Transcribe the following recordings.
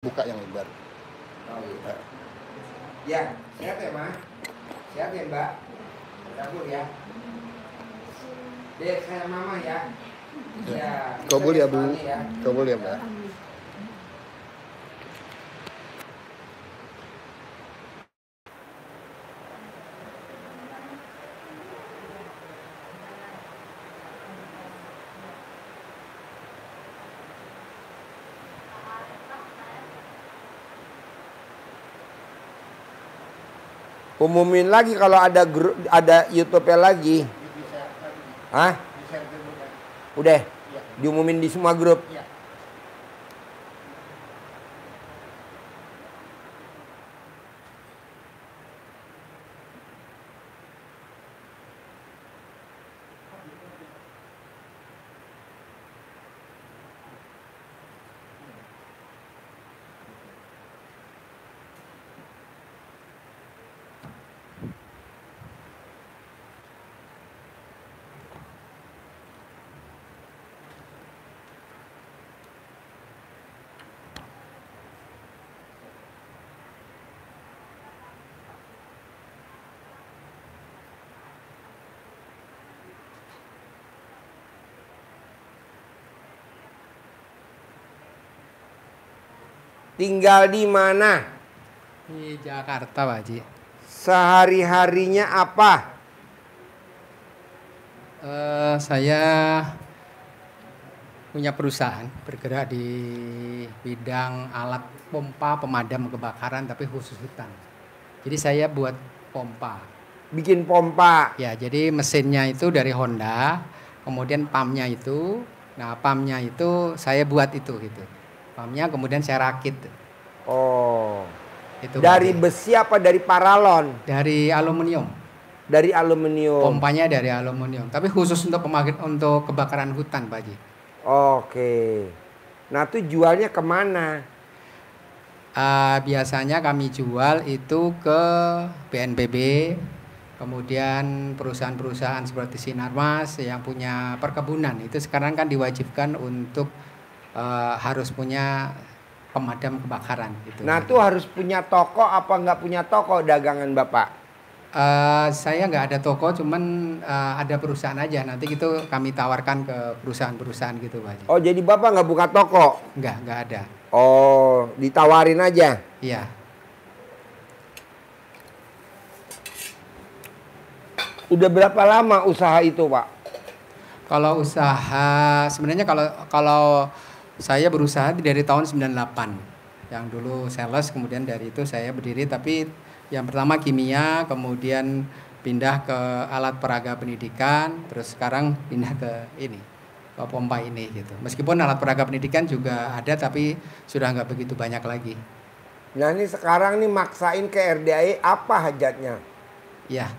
buka yang lebar. Oh iya. Ya, sehat ya Mas? Sehat ya Mbak? Kabur ya. Dek, saya mama ya. Ya. Kabul ya Bu. Ya. Kabul ya Mbak. Umumin lagi kalau ada grup, ada YouTube-nya lagi. Hah? Udah? Diumumin di semua grup? Tinggal di mana? Di Jakarta, Pak Haji. Sehari-harinya apa? Saya punya perusahaan bergerak di bidang alat pompa pemadam kebakaran tapi khusus hutan. Jadi saya buat pompa. Bikin pompa. Ya, jadi mesinnya itu dari Honda, kemudian pumpnya itu, pumpnya itu saya buat itu gitu. Pumpnya kemudian saya rakit. Oh. Itu dari Pak Haji. besi apa dari paralon? Dari aluminium. Dari aluminium. Pompanya dari aluminium, tapi khusus untuk untuk kebakaran hutan, Pak Haji. Oke. Nah itu jualnya kemana? Biasanya kami jual itu ke BNPB, kemudian perusahaan-perusahaan seperti Sinarmas yang punya perkebunan. Itu sekarang kan diwajibkan untuk harus punya pemadam kebakaran. Gitu. Nah itu harus punya toko apa nggak punya toko dagangan Bapak? Saya nggak ada toko, cuman ada perusahaan aja. Nanti itu kami tawarkan ke perusahaan-perusahaan gitu, Pak Haji. Oh jadi Bapak nggak buka toko? Nggak ada. Oh ditawarin aja? Iya. Udah berapa lama usaha itu Pak? Kalau usaha sebenarnya kalau saya berusaha dari tahun 98. Yang dulu sales, kemudian dari itu saya berdiri, tapi yang pertama kimia, kemudian pindah ke alat peraga pendidikan, terus sekarang pindah ke ini, ke pompa ini gitu. Meskipun alat peraga pendidikan juga ada, tapi sudah nggak begitu banyak lagi. Nah ini sekarang nih maksain ke RDAI apa hajatnya? Ya,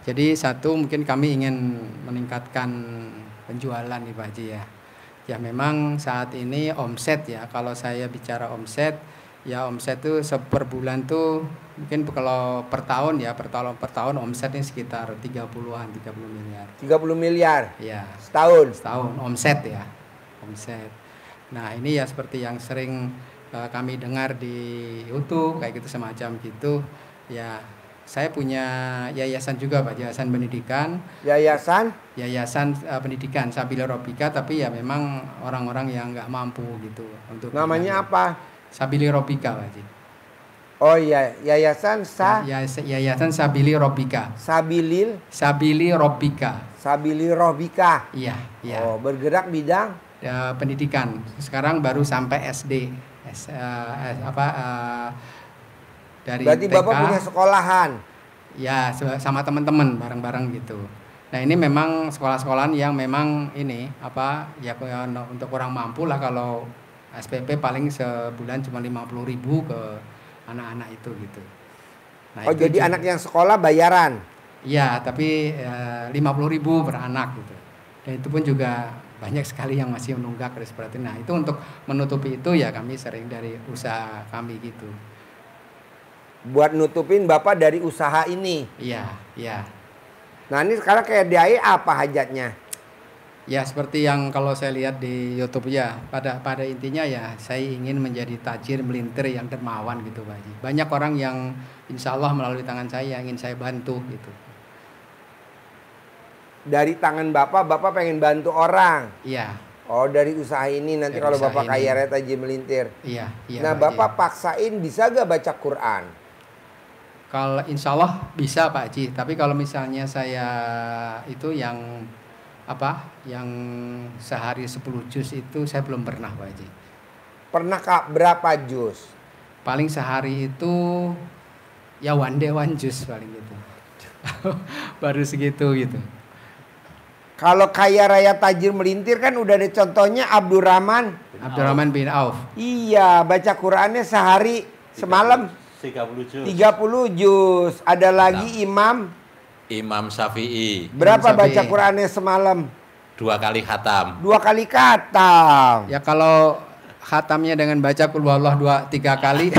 jadi satu mungkin kami ingin meningkatkan penjualan nih Pak Haji ya. Ya memang saat ini omset ya, kalau saya bicara omset, ya omset tuh per bulan tuh mungkin kalau per tahun ya, per tahun omsetnya sekitar 30 miliar. 30 miliar? Ya. Setahun? Setahun omset ya, omset. Nah ini ya seperti yang sering kami dengar di YouTube kayak gitu semacam gitu. Ya saya punya yayasan juga Pak, yayasan pendidikan. Yayasan? Yayasan pendidikan Sabili Robika, tapi ya memang orang-orang yang nggak mampu gitu untuk. Namanya apa? Sabili Robika, Pak Haji. Oh iya, yayasan Yayasan Sabili Robika. Sabili Robika. Sabili Robika. Iya, iya. Oh, bergerak bidang pendidikan. Sekarang baru sampai SD. Dari berarti TK. Bapak punya sekolahan? Ya, sama teman-teman bareng-bareng gitu. Nah ini memang sekolah-sekolahan yang memang ini ya untuk orang mampu lah, kalau SPP paling sebulan cuma 50.000 ke anak-anak itu gitu. Nah, oh itu jadi juga, anak yang sekolah bayaran? iya tapi 50.000 per anak gitu. Dan itu pun juga banyak sekali yang masih menunggak seperti itu. Nah itu untuk menutupi itu ya kami sering dari usaha kami gitu. Buat nutupin Bapak dari usaha ini? Iya, iya. Nah ini sekarang ke RDAI apa hajatnya? Ya seperti yang kalau saya lihat di YouTube ya, pada intinya ya saya ingin menjadi tajir melintir yang dermawan gitu Pak Haji. Banyak orang yang insya Allah melalui tangan saya ingin saya bantu gitu. Dari tangan Bapak pengen bantu orang. Iya, Oh, dari usaha ini nanti Dari kalau usaha Bapak ini. kaya raya tajir melintir. iya, iya Nah, Pak Haji. Bapak paksain bisa gak baca Quran? Kalau insya Allah bisa Pak Haji, tapi kalau misalnya saya itu yang apa, yang sehari 10 juz itu saya belum pernah Pak Haji. Pernah Kak berapa juz? Paling sehari itu ya one day one juz paling gitu. Baru segitu gitu. Kalau kaya raya tajir melintir kan udah ada contohnya Abdurrahman. Abdurrahman bin Auf. Iya, baca Qurannya sehari semalam 30 juz. 30 juz. Ada lagi Imam. Imam Syafi'i Berapa Imam baca Syafi'i. Qurannya semalam? 2 kali khatam. 2 kali khatam. Ya kalau khatamnya dengan baca qul huwallah 2-3 kali.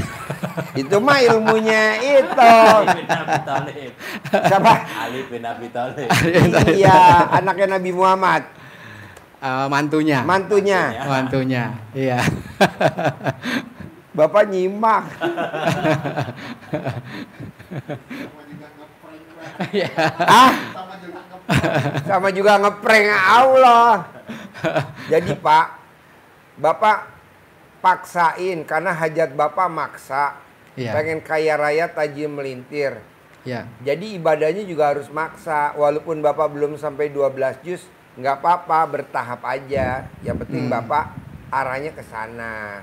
Itu mah ilmunya itu. Ali bin Abi Thalib. Siapa? Ali bin Abi Thalib. Iya, anaknya Nabi Muhammad. Mantunya. Mantunya. Iya. Bapak nyimak. Iya. Ah? Sama juga ngeprank Allah. Jadi Pak, Bapak paksain karena hajat Bapak maksa. Iya. Pengen kaya raya tajir melintir. Iya. Jadi ibadahnya juga harus maksa. Walaupun Bapak belum sampai 12 juz, nggak apa-apa, bertahap aja. Yang penting Bapak arahnya ke sana.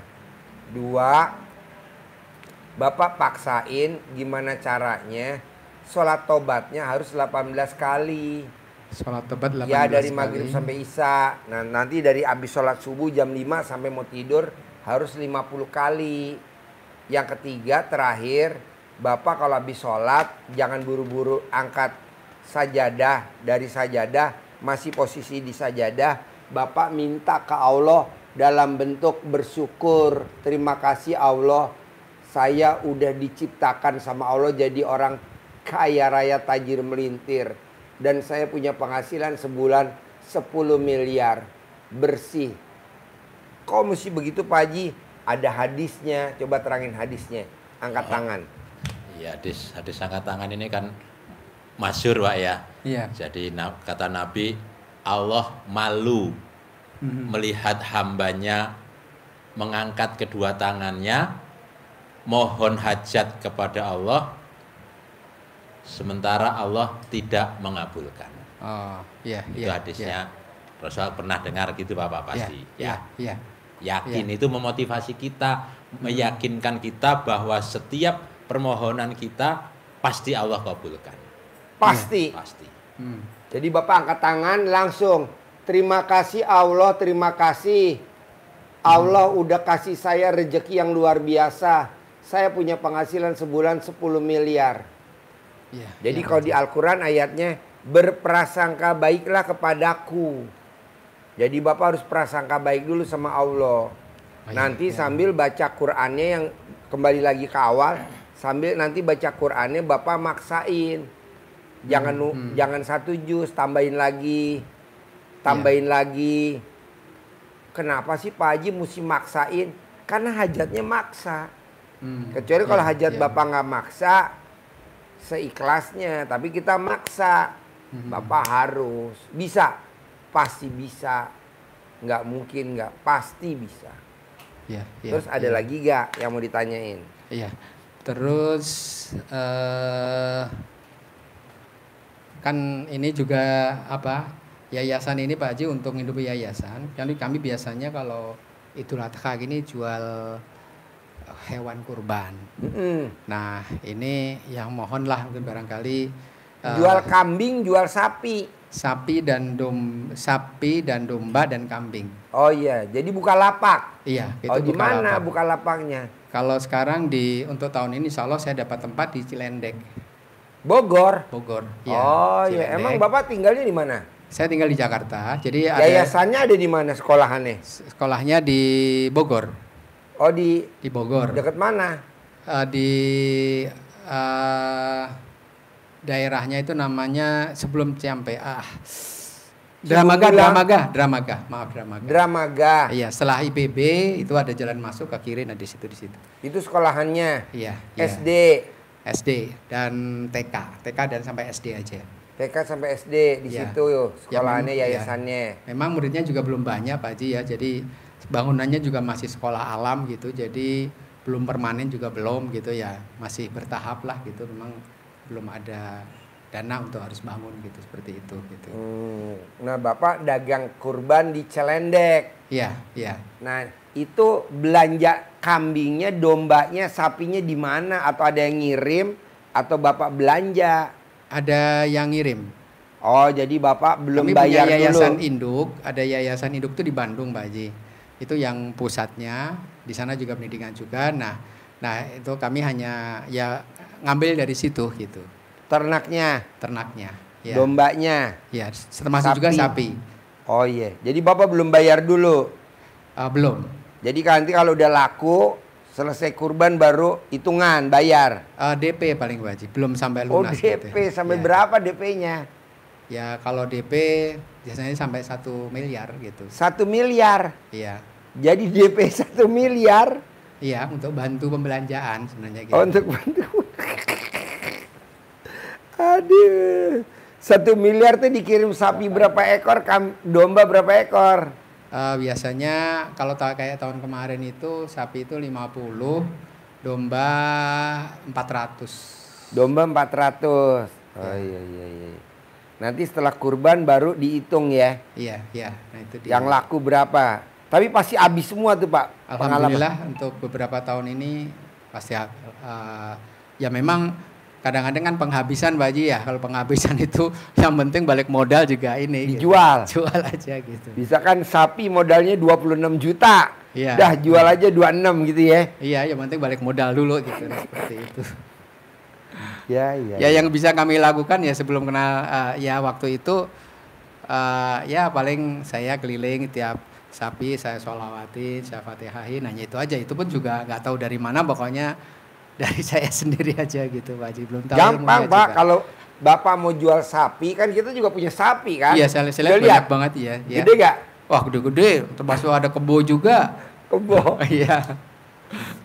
2, Bapak paksain gimana caranya sholat tobatnya harus 18 kali. Sholat tobat 18 Ya dari kali. maghrib sampai isya. Nah nanti dari habis sholat subuh jam 5 sampai mau tidur harus 50 kali. Yang ketiga terakhir, Bapak kalau habis sholat jangan buru-buru angkat sajadah. Dari sajadah masih posisi di sajadah, Bapak minta ke Allah dalam bentuk bersyukur. Terima kasih Allah, saya udah diciptakan sama Allah jadi orang kaya raya tajir melintir. Dan saya punya penghasilan sebulan 10 miliar bersih. Kok mesti begitu Pak Haji? Ada hadisnya, coba terangin hadisnya. Angkat tangan. Iya, hadis angkat tangan ini kan masyhur Pak ya. Iya. Jadi kata Nabi, Allah malu melihat hambanya mengangkat kedua tangannya mohon hajat kepada Allah sementara Allah tidak mengabulkan. Oh, iya, Itu iya. hadisnya. Rasul pernah dengar gitu Bapak pasti. Iya, iya. Yakin itu memotivasi kita, meyakinkan kita bahwa setiap permohonan kita pasti Allah kabulkan. Pasti. Pasti. Jadi Bapak angkat tangan langsung. Terima kasih Allah, terima kasih. Allah udah kasih saya rezeki yang luar biasa. Saya punya penghasilan sebulan 10 miliar. Iya. Jadi iya, kalau di Al-Quran ayatnya berprasangka baiklah kepadaku. Jadi Bapak harus prasangka baik dulu sama Allah. Nanti sambil baca Qurannya yang kembali lagi ke awal, sambil nanti baca Qurannya Bapak maksain. Jangan 1 juz, tambahin lagi. Kenapa sih Pak Haji mesti maksain? Karena hajatnya maksa. Kecuali kalau hajat Bapak nggak maksa, seikhlasnya. Tapi kita maksa. Bapak harus. Bisa. Pasti bisa. Nggak mungkin nggak. Pasti bisa. Iya, iya, Terus ada iya. lagi gak yang mau ditanyain? Iya. Terus kan ini juga apa? Yayasan ini Pak Haji untuk menghidupi yayasan. Kami biasanya kalau Idul Adha gini jual hewan kurban. Nah, ini yang mohonlah mungkin barangkali Jual kambing, jual sapi. sapi dan domba dan kambing. Oh iya, jadi buka lapak. Iya, itu Oh di mana Bukalapak. buka lapaknya? Kalau sekarang untuk tahun ini insya Allah saya dapat tempat di Cilendek, Bogor. Bogor. Oh iya, Cilendek. emang Bapak tinggalnya di mana? Saya tinggal di Jakarta. Jadi ada Yayasannya ada di mana sekolahannya? sekolahnya di Bogor. Oh di Bogor. dekat mana? Di daerahnya itu namanya sebelum Ciampea. Dramaga, Sebelum maaf Dramaga. Dramaga. Iya, setelah IPB itu ada jalan masuk ke kiri, nah di situ. Itu sekolahannya. Iya. SD. SD dan TK dan sampai SD aja. TK sampai SD di Iya. situ sekolahannya, Ya, yayasannya. Memang muridnya juga belum banyak Pak Haji ya, jadi bangunannya juga masih sekolah alam gitu, jadi belum permanen juga belum gitu ya, masih bertahap lah gitu, memang belum ada dana untuk harus bangun gitu, seperti itu gitu. Nah, Bapak dagang kurban di Celendek. Iya. Nah, itu belanja kambingnya, dombanya, sapinya di mana? Atau ada yang ngirim atau Bapak belanja? Ada yang ngirim. Oh, jadi Bapak belum Kami bayar punya yayasan dulu. induk, ada yayasan induk tuh di Bandung Pak Haji. Itu yang pusatnya, di sana juga pendidikan juga. Nah itu kami hanya ya ngambil dari situ gitu. Ternaknya, Ya. dombanya. Ya, termasuk juga sapi. Oh iya, jadi Bapak belum bayar dulu. Belum. Jadi nanti kalau udah laku, selesai kurban baru hitungan bayar. DP paling wajib, belum sampai Oh, lunas. DP gitu. sampai Ya. berapa DP-nya? Ya kalau DP biasanya sampai 1 miliar gitu. 1 miliar. Iya. Jadi DP 1 miliar. Iya, untuk bantu pembelanjaan sebenarnya gitu. Oh, untuk bantu. Aduh. 1 miliar tuh dikirim sapi berapa ekor, domba berapa ekor? Biasanya kalau kayak tahun kemarin itu sapi itu 50, domba 400. Domba 400. Oh iya. Nanti setelah kurban baru dihitung ya. Iya. Nah itu dia. Yang laku berapa? Tapi pasti habis semua tuh Pak. Alhamdulillah untuk beberapa tahun ini pasti ya memang kadang-kadang kan penghabisan Pak Haji ya. Kalau penghabisan itu yang penting balik modal juga ini. Dijual. Gitu. Jual aja gitu. Bisa kan sapi modalnya 26 juta. Iya. Dah jual aja 26 gitu ya. Iya, yang penting balik modal dulu gitu. Seperti itu. Ya. Ya yang bisa kami lakukan ya sebelum kenal ya waktu itu ya paling saya keliling tiap sapi saya sholawatin, saya fatihahin, hanya itu aja. Itu pun juga nggak tahu dari mana, pokoknya dari saya sendiri aja gitu Pak Haji, belum tahu. Gampang Pak, kalau Bapak mau jual sapi kan kita juga punya sapi kan? Iya, saya lihat banyak banget ya. Gede gak? Wah gede-gede, termasuk ada kebo juga. Kebo. Iya.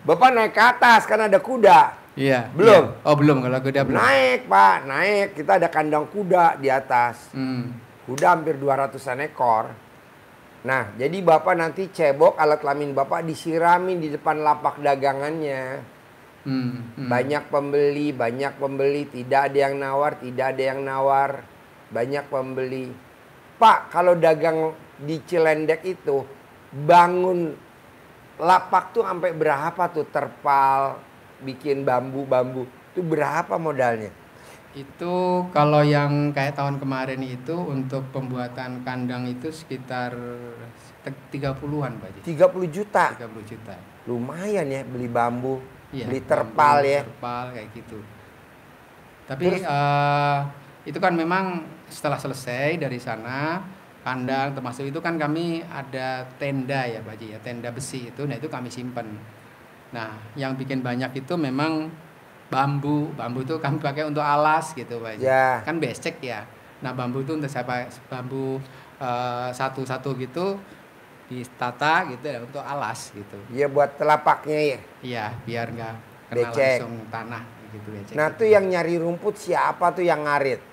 Bapak naik ke atas kan ada kuda. Iya. Belum? Iya. Oh belum, kalau kuda belum. Naik Pak, naik. Kita ada kandang kuda di atas. Kuda hampir 200-an ekor. Nah, jadi Bapak nanti cebok alat kelamin Bapak disiramin di depan lapak dagangannya. Banyak pembeli, tidak ada yang nawar, banyak pembeli. Pak, kalau dagang di Cilendek itu bangun lapak tuh sampai berapa tuh, terpal, bikin bambu itu berapa modalnya? Itu kalau yang kayak tahun kemarin itu untuk pembuatan kandang itu sekitar 30-an Pak Haji. 30 juta. 30 juta. Lumayan ya beli bambu, Iya, beli terpal bambu, ya. Terpal kayak gitu. Tapi itu kan memang setelah selesai dari sana kandang termasuk itu kan kami ada tenda ya Pak Haji ya, tenda besi itu, nah itu kami simpen. Nah yang bikin banyak itu memang bambu itu kami pakai untuk alas gitu Pak Haji. Ya. Kan becek ya. Nah bambu itu untuk saya pakai bambu satu-satu gitu ditata gitu ya untuk alas gitu. Iya buat telapaknya ya. Iya biar nggak kena Becek. langsung tanah gitu becek. Nah gitu. tuh yang nyari rumput siapa tuh yang ngarit?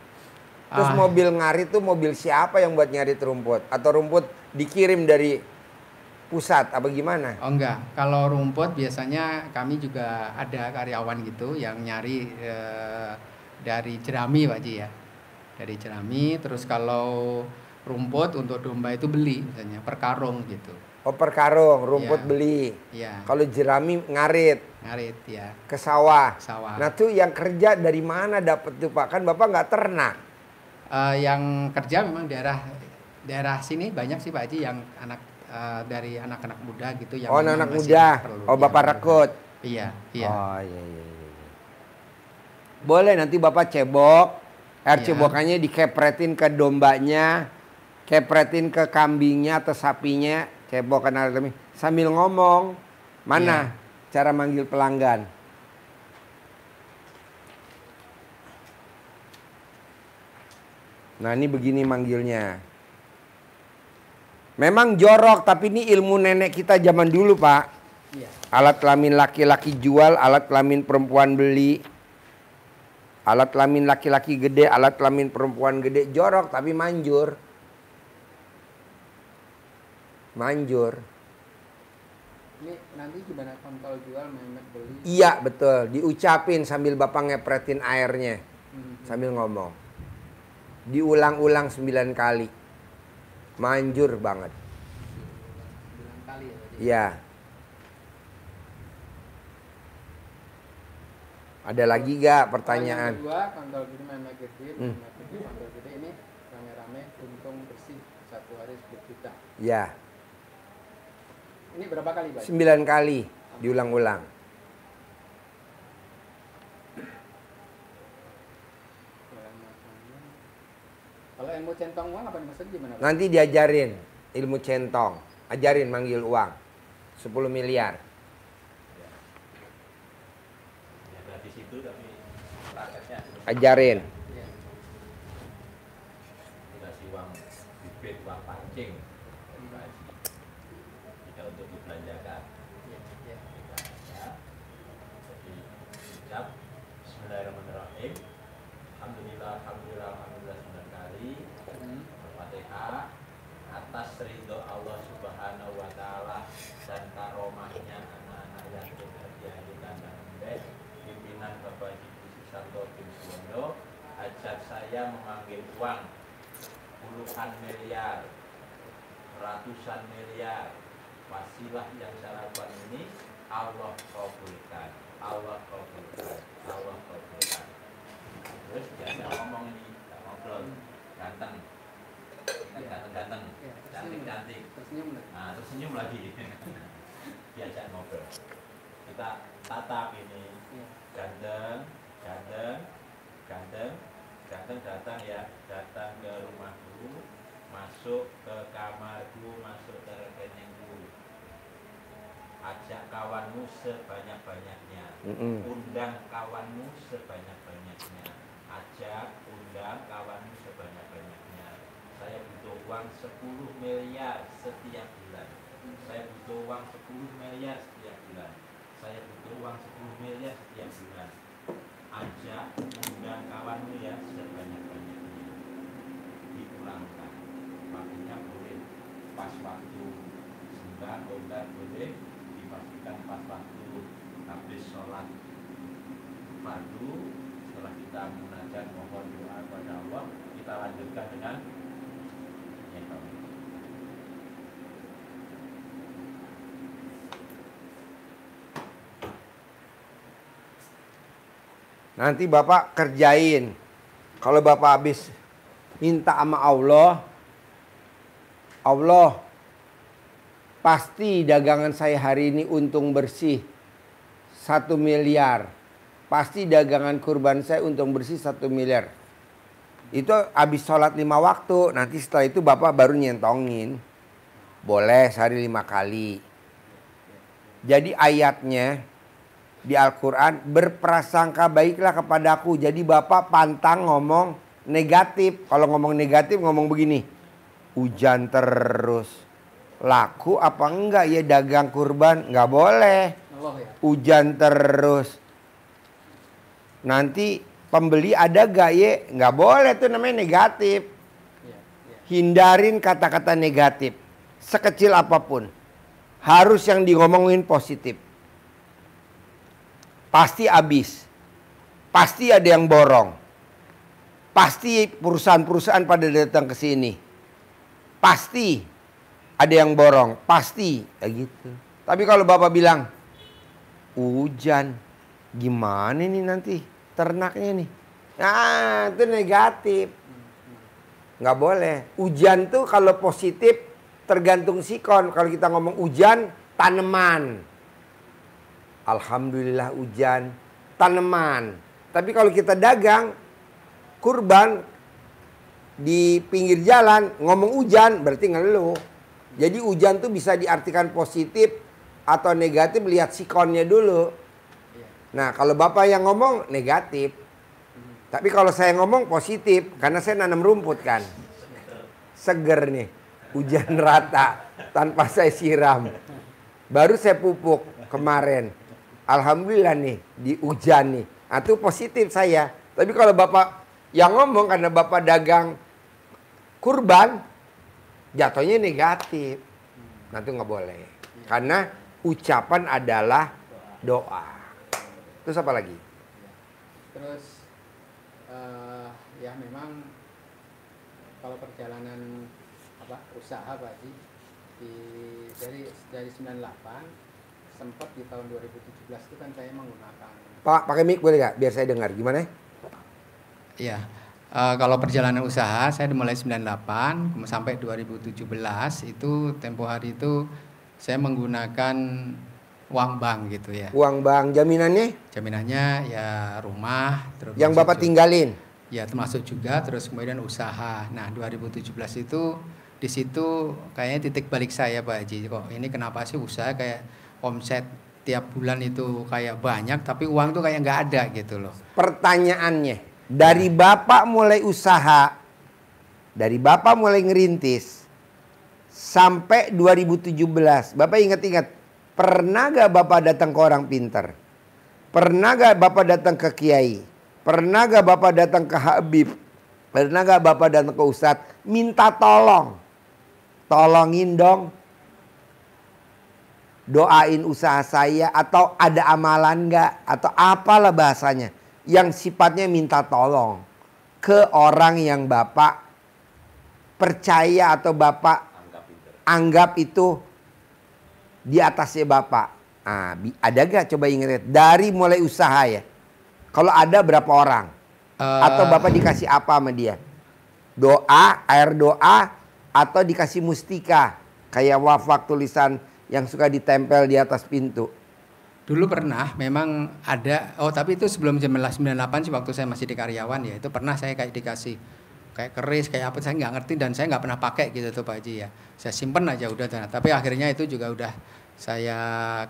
Terus Ah. mobil ngarit tuh mobil siapa yang buat ngarit rumput? Atau rumput dikirim dari pusat apa gimana? Oh enggak, kalau rumput biasanya kami juga ada karyawan gitu yang nyari dari jerami Pak Ji ya. Dari jerami, terus kalau rumput untuk domba itu beli misalnya per karung gitu. Oh per karung, rumput Iya. beli. Iya, Kalau jerami ngarit ngarit ya, ke sawah. sawah. Nah tuh yang kerja dari mana dapet tuh Pak? Kan Bapak nggak ternak. Yang kerja memang daerah sini banyak sih Pak Haji yang dari anak-anak muda gitu yang Oh memang anak masih muda. perlu. Oh Bapak Iya, rekrut. Iya, iya. Oh iya. Boleh nanti Bapak cebok. Air Iya. cebokannya dikepretin ke dombanya, kepretin ke kambingnya atau sapinya, cebokan air kambing. Sambil ngomong, mana cara manggil pelanggan? Nah ini begini manggilnya. Memang jorok, tapi ini ilmu nenek kita zaman dulu, Pak. Iya. Alat kelamin laki-laki jual, alat kelamin perempuan beli. Alat kelamin laki-laki gede, alat kelamin perempuan gede. Jorok tapi manjur. Manjur. Ini nanti gimana kontol jual, memet beli? Iya betul, diucapin sambil Bapak ngepretin airnya. Sambil ngomong. Diulang-ulang 9 kali. Manjur banget. 9 kali ya tadi? Iya. Ada lagi gak pertanyaan? Yang kedua, kontol gede, memet gede, memet gede, kontol gede ini rame-rame untung bersih 1 hari 10 juta. Ya, Ini berapa kali, Pak? 9 kali diulang-ulang. Kalau ilmu centong uang apa maksudnya gimana, Pak? Nanti diajarin ilmu centong. Ajarin manggil uang. 10 miliar. Ya, gratis itu tapi prakteknya Ajarin. Iya. dikasih uang bibit, uang pancing, dikasih. Tidak untuk dibelanjakan. Iya, iya. Ya. Jadi ucap Bismillahirrahmanirrahim. Alhamdulillah, alhamdulillah, alhamdulillah 9 kali. Al-Fatihah. Atas ridho Allah Subhanahu wa taala dan karomahnya anak-anak yang bekerja di kandang embek, pimpinan Bapak Haji Susanto bin Suwondo, ajak saya memanggil uang puluhan miliar, ratusan miliar. Wasilah yang saya lakukan ini Allah kabulkan, Allah kabulkan, Allah kabulkan. Terus biasa ngomong ini, ngobrol, ganteng, ganteng, Iya, cantik-cantik. tersenyum lah. Nah, terus senyum lagi. Diajak ngobrol. Kita tatap ini. Iya. Ganteng, ganteng, ganteng, ganteng datang ya, datang ke rumahku, masuk ke kamarku, masuk ke rekeningku. Ajak kawanmu sebanyak-banyaknya. Undang kawanmu sebanyak-banyaknya. Ajak, undang kawanmu sebanyak-banyaknya. Saya butuh uang 10 miliar setiap bulan. Saya butuh uang 10 miliar setiap bulan. Saya butuh uang 10 miliar setiap bulan. Ajak, undang kawanmu ya sebanyak-banyaknya. Diulangkan. Waktunya boleh pas waktu sembah, undang boleh dipastikan pas waktu habis sholat fardu. Setelah kita munajat mohon doa kepada Allah, kita lanjutkan dengan nyentong. Nanti Bapak kerjain. Kalau Bapak habis minta sama Allah, Allah pasti dagangan saya hari ini untung bersih 1 miliar. Pasti dagangan kurban saya untung bersih 1 miliar. Itu habis sholat 5 waktu. Nanti setelah itu Bapak baru nyentongin. Boleh sehari 5 kali. Jadi ayatnya di Al-Quran, berprasangka baiklah kepadaku. Jadi Bapak pantang ngomong negatif. Kalau ngomong negatif ngomong begini, hujan terus, laku apa enggak ya dagang kurban? Nggak boleh. Allah ya. Hujan terus, nanti pembeli ada gak ya? Nggak boleh, itu namanya negatif. Iya, iya. Hindarin kata-kata negatif sekecil apapun. Harus yang di ngomongin positif. Pasti habis. Pasti ada yang borong. Pasti perusahaan-perusahaan pada datang ke sini. Pasti ada yang borong. Pasti. Kayak gitu. Tapi kalau Bapak bilang, hujan. Gimana nih nanti ternaknya nih? Nah, itu negatif. Nggak boleh. Hujan tuh kalau positif tergantung sikon. Kalau kita ngomong hujan, tanaman. Alhamdulillah hujan, tanaman. Tapi kalau kita dagang, kurban, di pinggir jalan ngomong hujan berarti ngeluh. Jadi hujan tuh bisa diartikan positif atau negatif, lihat sikonnya dulu. Nah kalau Bapak yang ngomong negatif. Tapi kalau saya ngomong positif, karena saya nanam rumput kan. Seger nih. Hujan rata tanpa saya siram. Baru saya pupuk kemarin. Alhamdulillah nih di hujan nih. Itu positif saya. Tapi kalau Bapak yang ngomong karena Bapak dagang kurban, jatuhnya negatif. Nah itu nggak boleh. Karena ucapan adalah doa. Terus apa lagi? Terus ya memang kalau perjalanan usaha Pak Haji dari 98 sempat di tahun 2017 itu kan saya menggunakan. Pak pakai mic boleh nggak? Biar saya dengar. Gimana? Iya. Kalau perjalanan usaha saya dimulai 98 sampai 2017 itu tempo hari itu saya menggunakan uang bank gitu ya. Uang bank jaminannya? Jaminannya ya rumah. Terus Yang Bapak tinggalin? Ya termasuk juga terus kemudian usaha. Nah 2017 itu di situ kayaknya titik balik saya Pak Haji. Kok ini kenapa sih usaha kayak omset tiap bulan itu kayak banyak tapi uang tuh kayak nggak ada gitu loh. Pertanyaannya, dari Bapak mulai usaha, dari Bapak mulai ngerintis sampai 2017, Bapak ingat-ingat, pernah gak Bapak datang ke orang pintar? Pernah gak Bapak datang ke kiai? Pernah gak Bapak datang ke Habib? Pernah gak Bapak datang ke Ustadz? Minta tolong. Tolongin dong. Doain usaha saya. Atau ada amalan gak? Atau apalah bahasanya. Yang sifatnya minta tolong. Ke orang yang Bapak percaya atau Bapak anggap itu di atasnya Bapak. Ada gak? Coba ingat. Dari mulai usaha ya. Kalau ada berapa orang? Atau Bapak dikasih apa sama dia? Doa, air doa, atau dikasih mustika. Kayak wafak tulisan yang suka ditempel di atas pintu. Dulu pernah memang ada, tapi itu sebelum jam 98 sih waktu saya masih di karyawan ya. Itu pernah saya kayak dikasih kayak keris, kayak apa, saya nggak ngerti dan saya nggak pernah pakai gitu tuh Pak Haji ya. Saya simpen aja udah. Tapi akhirnya itu juga udah saya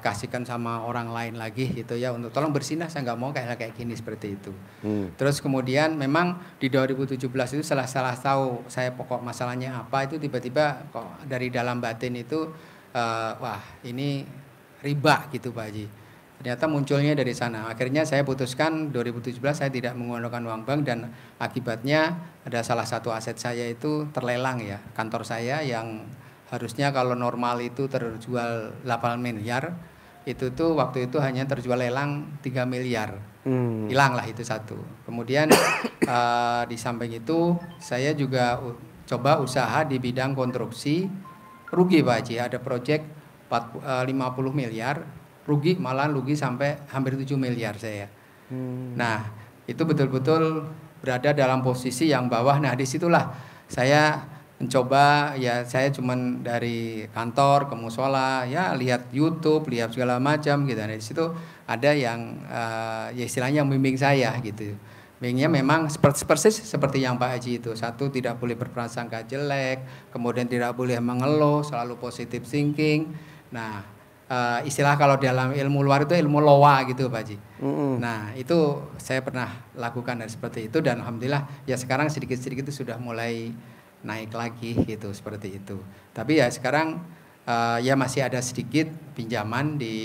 kasihkan sama orang lain lagi gitu ya untuk tolong bersinah, saya nggak mau kayak gini seperti itu. Terus kemudian memang di 2017 itu salah tahu saya pokok masalahnya apa itu tiba-tiba kok dari dalam batin itu wah ini riba gitu Pak Haji. Ternyata munculnya dari sana. Akhirnya saya putuskan 2017 saya tidak menggunakan uang bank dan akibatnya ada salah satu aset saya itu terlelang ya, kantor saya yang harusnya kalau normal itu terjual 8 miliar, itu tuh waktu itu hanya terjual lelang 3 miliar. Hilang lah itu satu. Kemudian di samping itu saya juga coba usaha di bidang konstruksi, rugi Pak Haji, ada proyek 50 miliar, rugi sampai hampir 7 miliar saya. Nah, itu betul-betul berada dalam posisi yang bawah. Nah, disitulah saya mencoba ya, saya cuman dari kantor ke musola ya, lihat YouTube, lihat segala macam gitu. Nah, di situ ada yang ya istilahnya membimbing saya gitu. Bimbingnya memang persis seperti yang Pak Haji itu. Satu, tidak boleh berprasangka jelek, kemudian tidak boleh mengeluh, selalu positive thinking. Nah, istilah kalau dalam ilmu luar itu ilmu loa gitu Pak Haji. Nah, itu saya pernah lakukan seperti itu dan alhamdulillah ya sekarang sedikit-sedikit itu sudah mulai naik lagi gitu seperti itu. Tapi ya sekarang ya masih ada sedikit pinjaman di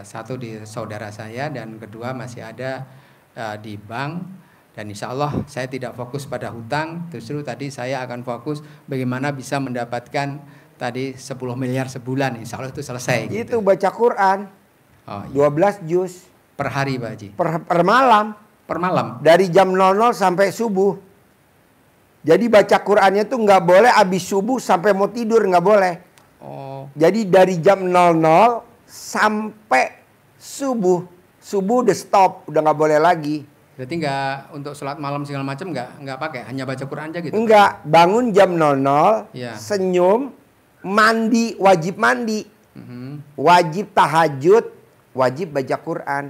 satu di saudara saya dan kedua masih ada di bank, dan insya Allah saya tidak fokus pada hutang, justru tadi saya akan fokus bagaimana bisa mendapatkan tadi 10 miliar sebulan, insya Allah itu selesai. Itu gitu. Baca Quran 12 juz per hari Pak Haji. Per malam. Per malam. Dari jam 00 sampai subuh. Jadi baca Qurannya tuh nggak boleh abis subuh sampai mau tidur, nggak boleh. Jadi dari jam 00 sampai subuh. Subuh udah stop, udah nggak boleh lagi. Berarti nggak untuk sholat malam segala macam nggak pakai, hanya baca Quran aja gitu? Enggak, bangun jam 00, ya. Senyum, mandi, wajib mandi, wajib tahajud, wajib baca Quran.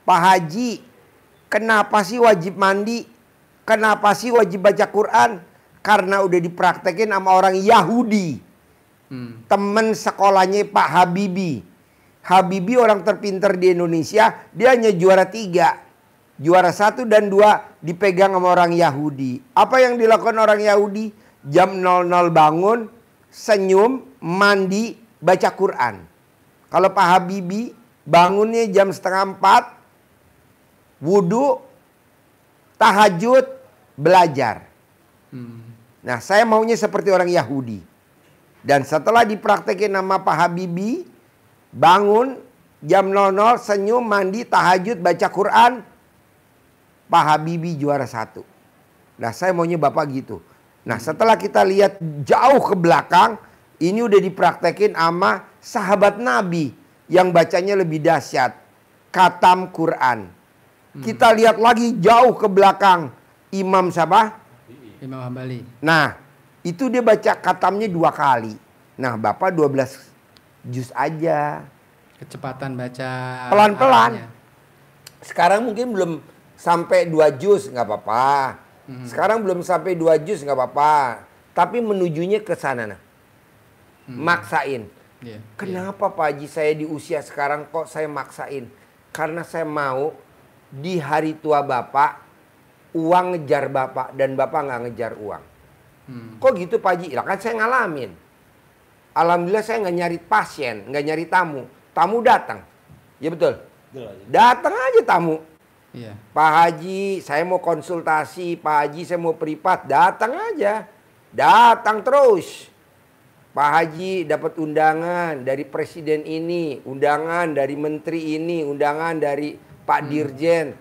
Pak Haji, kenapa sih wajib mandi? Kenapa sih wajib baca Quran? Karena udah dipraktekin sama orang Yahudi. Temen sekolahnya Pak Habibie. Habibie orang terpintar di Indonesia, dia hanya juara 3. Juara 1 dan 2 dipegang sama orang Yahudi. Apa yang dilakukan orang Yahudi? jam 00 bangun, senyum, mandi, baca Quran. Kalau Pak Habibie bangunnya jam 3:30, wudhu, tahajud, belajar. Nah, saya maunya seperti orang Yahudi. Dan setelah dipraktekin nama Pak Habibie, bangun jam 00, senyum, mandi, tahajud, baca Quran, Pak Habibie juara 1. Nah, saya maunya Bapak gitu. Nah, setelah kita lihat jauh ke belakang, ini udah dipraktekin sama sahabat Nabi yang bacanya lebih dahsyat, khatam Quran. Kita lihat lagi jauh ke belakang, Imam siapa? Imam Hambali. Nah, itu dia baca khatamnya 2 kali. Nah, Bapak 12 juz aja. Kecepatan baca Pelan-pelan. arahnya. Sekarang mungkin belum sampai 2 juz, nggak apa-apa. Sekarang belum sampai 2 juz, nggak apa-apa. Tapi menujunya ke sana. Nah. Maksain. Iya, Kenapa Pak Haji saya di usia sekarang kok saya maksain? Karena saya mau di hari tua Bapak, uang ngejar Bapak dan Bapak nggak ngejar uang. Kok gitu Pak Haji? Lah kan saya ngalamin. Alhamdulillah saya nggak nyari pasien, nggak nyari tamu. Tamu datang. Ya betul? Datang aja tamu. Iya. Pak Haji, saya mau konsultasi. Pak Haji, saya mau privat. Datang aja. Datang terus. Pak Haji dapat undangan dari presiden ini. Undangan dari menteri ini. Undangan dari Pak Dirjen.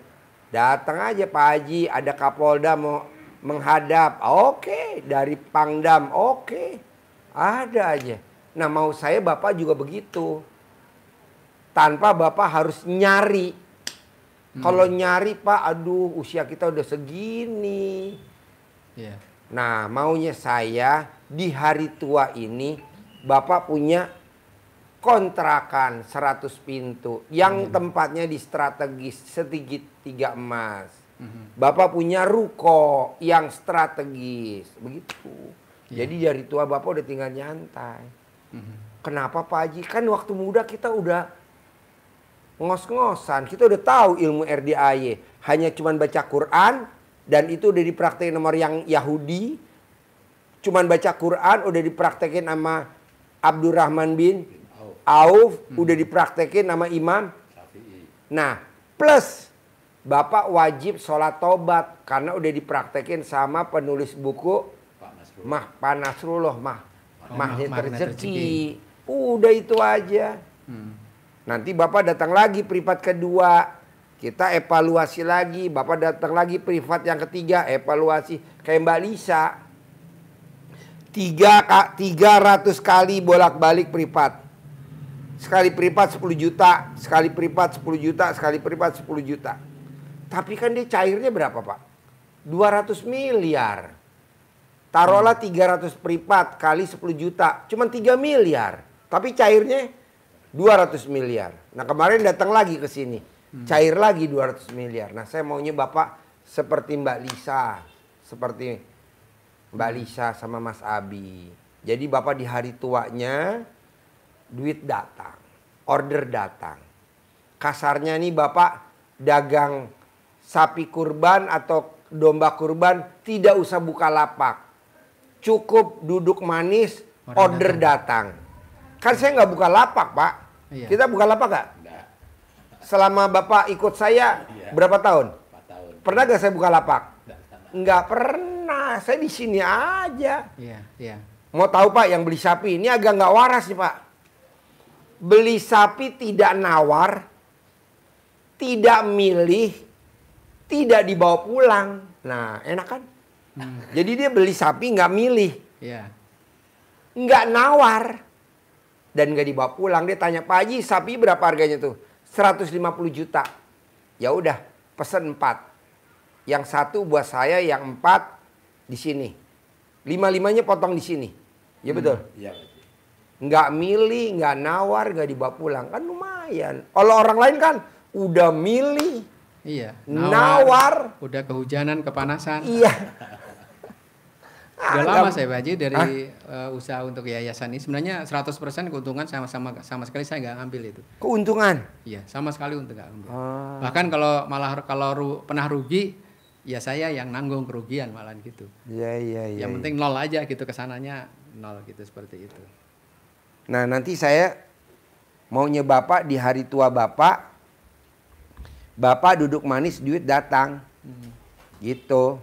Datang aja Pak Haji. Ada Kapolda mau menghadap. Oke. Dari Pangdam. Oke. Ada aja. Nah, mau saya Bapak juga begitu. Tanpa Bapak harus nyari. Kalau nyari Pak, aduh usia kita udah segini. Iya. Nah, maunya saya di hari tua ini Bapak punya kontrakan 100 pintu yang tempatnya di strategis segitiga emas. Bapak punya ruko yang strategis, begitu. Jadi dari tua Bapak udah tinggal nyantai. Kenapa Pak Haji? Kan waktu muda kita udah ngos-ngosan, kita udah tahu ilmu RDAY, hanya cuman baca Quran dan itu udah dipraktekin nomor yang Yahudi, cuman baca Quran udah dipraktekin sama Abdurrahman bin Auf, udah dipraktekin sama Imam. Nah, plus Bapak wajib sholat tobat karena udah dipraktekin sama penulis buku Pak Nasrullah, Magnet Rezeki. Udah itu aja. Nanti Bapak datang lagi privat kedua, kita evaluasi lagi. Bapak datang lagi privat yang ketiga, evaluasi. Kayak Mbak Lisa, 300 kali bolak-balik privat. Sekali privat 10 juta, sekali privat 10 juta, sekali privat 10 juta. Tapi kan dia cairnya berapa Pak? 200 miliar. Taruhlah 300 privat kali 10 juta, cuma 3 miliar. Tapi cairnya 200 miliar. Nah, kemarin datang lagi ke sini. Cair lagi 200 miliar. Nah, saya maunya Bapak seperti Mbak Lisa. Seperti Mbak Lisa sama Mas Abi. Jadi Bapak di hari tuanya, duit datang. Order datang. Kasarnya nih Bapak dagang sapi kurban atau domba kurban, tidak usah buka lapak. Cukup duduk manis, order datang. Kan saya nggak buka lapak Pak. Iya. Kita buka lapak nggak? Selama Bapak ikut saya berapa tahun? 4 tahun. Pernah gak saya buka lapak? Nggak pernah. Saya di sini aja. Iya, iya. Mau tahu Pak yang beli sapi? Ini agak nggak waras nih Pak. Beli sapi tidak nawar, tidak milih, tidak dibawa pulang. Nah, enak kan? Jadi dia beli sapi nggak milih, Iya. nggak nawar. Dan nggak dibawa pulang. Dia tanya, Pak Haji sapi berapa harganya tuh? 150 juta. Ya udah, pesen 4. Yang 1 buat saya, yang 4 di sini. 5-5-nya potong di sini. Ya betul? Iya. Nggak milih, nggak nawar, nggak dibawa pulang. Kan lumayan. Kalau orang lain kan udah milih, Iya. nawar. Udah kehujanan, kepanasan. Iya. Udah lama saya Pak Haji dari usaha untuk yayasan ini. Sebenarnya 100% keuntungan sama sekali saya nggak ambil itu. Keuntungan. Iya, sama sekali untuk nggak ambil. Ah. Bahkan kalau pernah rugi, ya saya yang nanggung kerugian malahan gitu. Iya, iya, iya. Yang penting nol aja gitu, kesananya nol gitu, seperti itu. Nah, nanti saya maunya Bapak di hari tua Bapak duduk manis, duit datang. Gitu.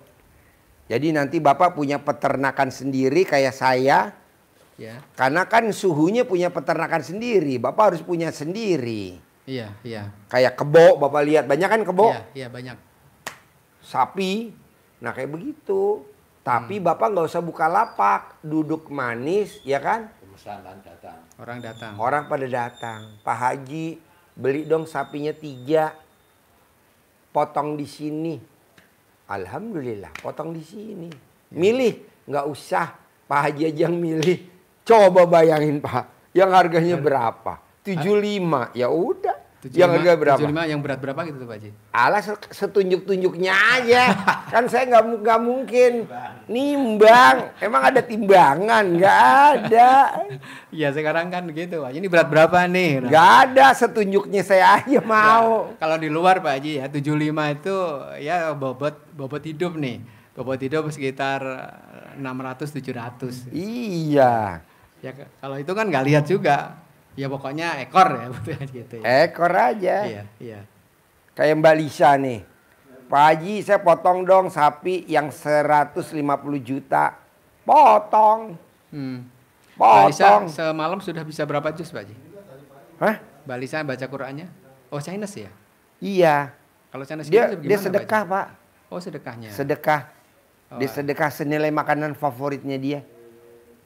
Jadi nanti Bapak punya peternakan sendiri kayak saya. Ya. Karena kan suhunya punya peternakan sendiri. Bapak harus punya sendiri. Iya, iya. Kayak kebo, Bapak lihat. Banyak kan kebo? Iya, iya banyak. Sapi. Nah kayak begitu. Tapi Bapak nggak usah buka lapak. Duduk manis, ya kan? Pemesanan datang. Orang datang. Orang pada datang. Pak Haji, beli dong sapinya 3. Potong di sini. Alhamdulillah, potong di sini. Milih, nggak usah. Pak Haji aja yang milih. Coba bayangin Pak, yang harganya berapa? 75, ya udah. Yang harga berapa? 75 yang berat berapa gitu tuh Pak Haji? Alah setunjuk-tunjuknya aja. Kan saya nggak mungkin nimbang. Emang ada timbangan? Nggak ada. Iya sekarang kan gitu Pak. Ini berat berapa nih? Nah, Nggak ada, setunjuknya saya aja mau. kalau di luar Pak Haji ya 75 itu ya bobot hidup nih. Bobot hidup sekitar 600-700. Iya. Ya kalau itu kan nggak lihat juga. Ya pokoknya ekor ya gitu ya. Ekor aja. Iya, iya. Kayak Mbak Lisa nih. Pak Haji saya potong dong sapi yang 150 juta. Potong. Mbak Lisa Potong. semalam sudah bisa berapa juz Pak Haji? Hah? Mbak Lisa baca Qur'annya? Oh Chinese ya? Iya. Kalau Chinese Dia gitu gimana, sedekah Pak Pak. Haji? Oh sedekahnya. Sedekah. Oh, Dia sedekah senilai makanan favoritnya dia.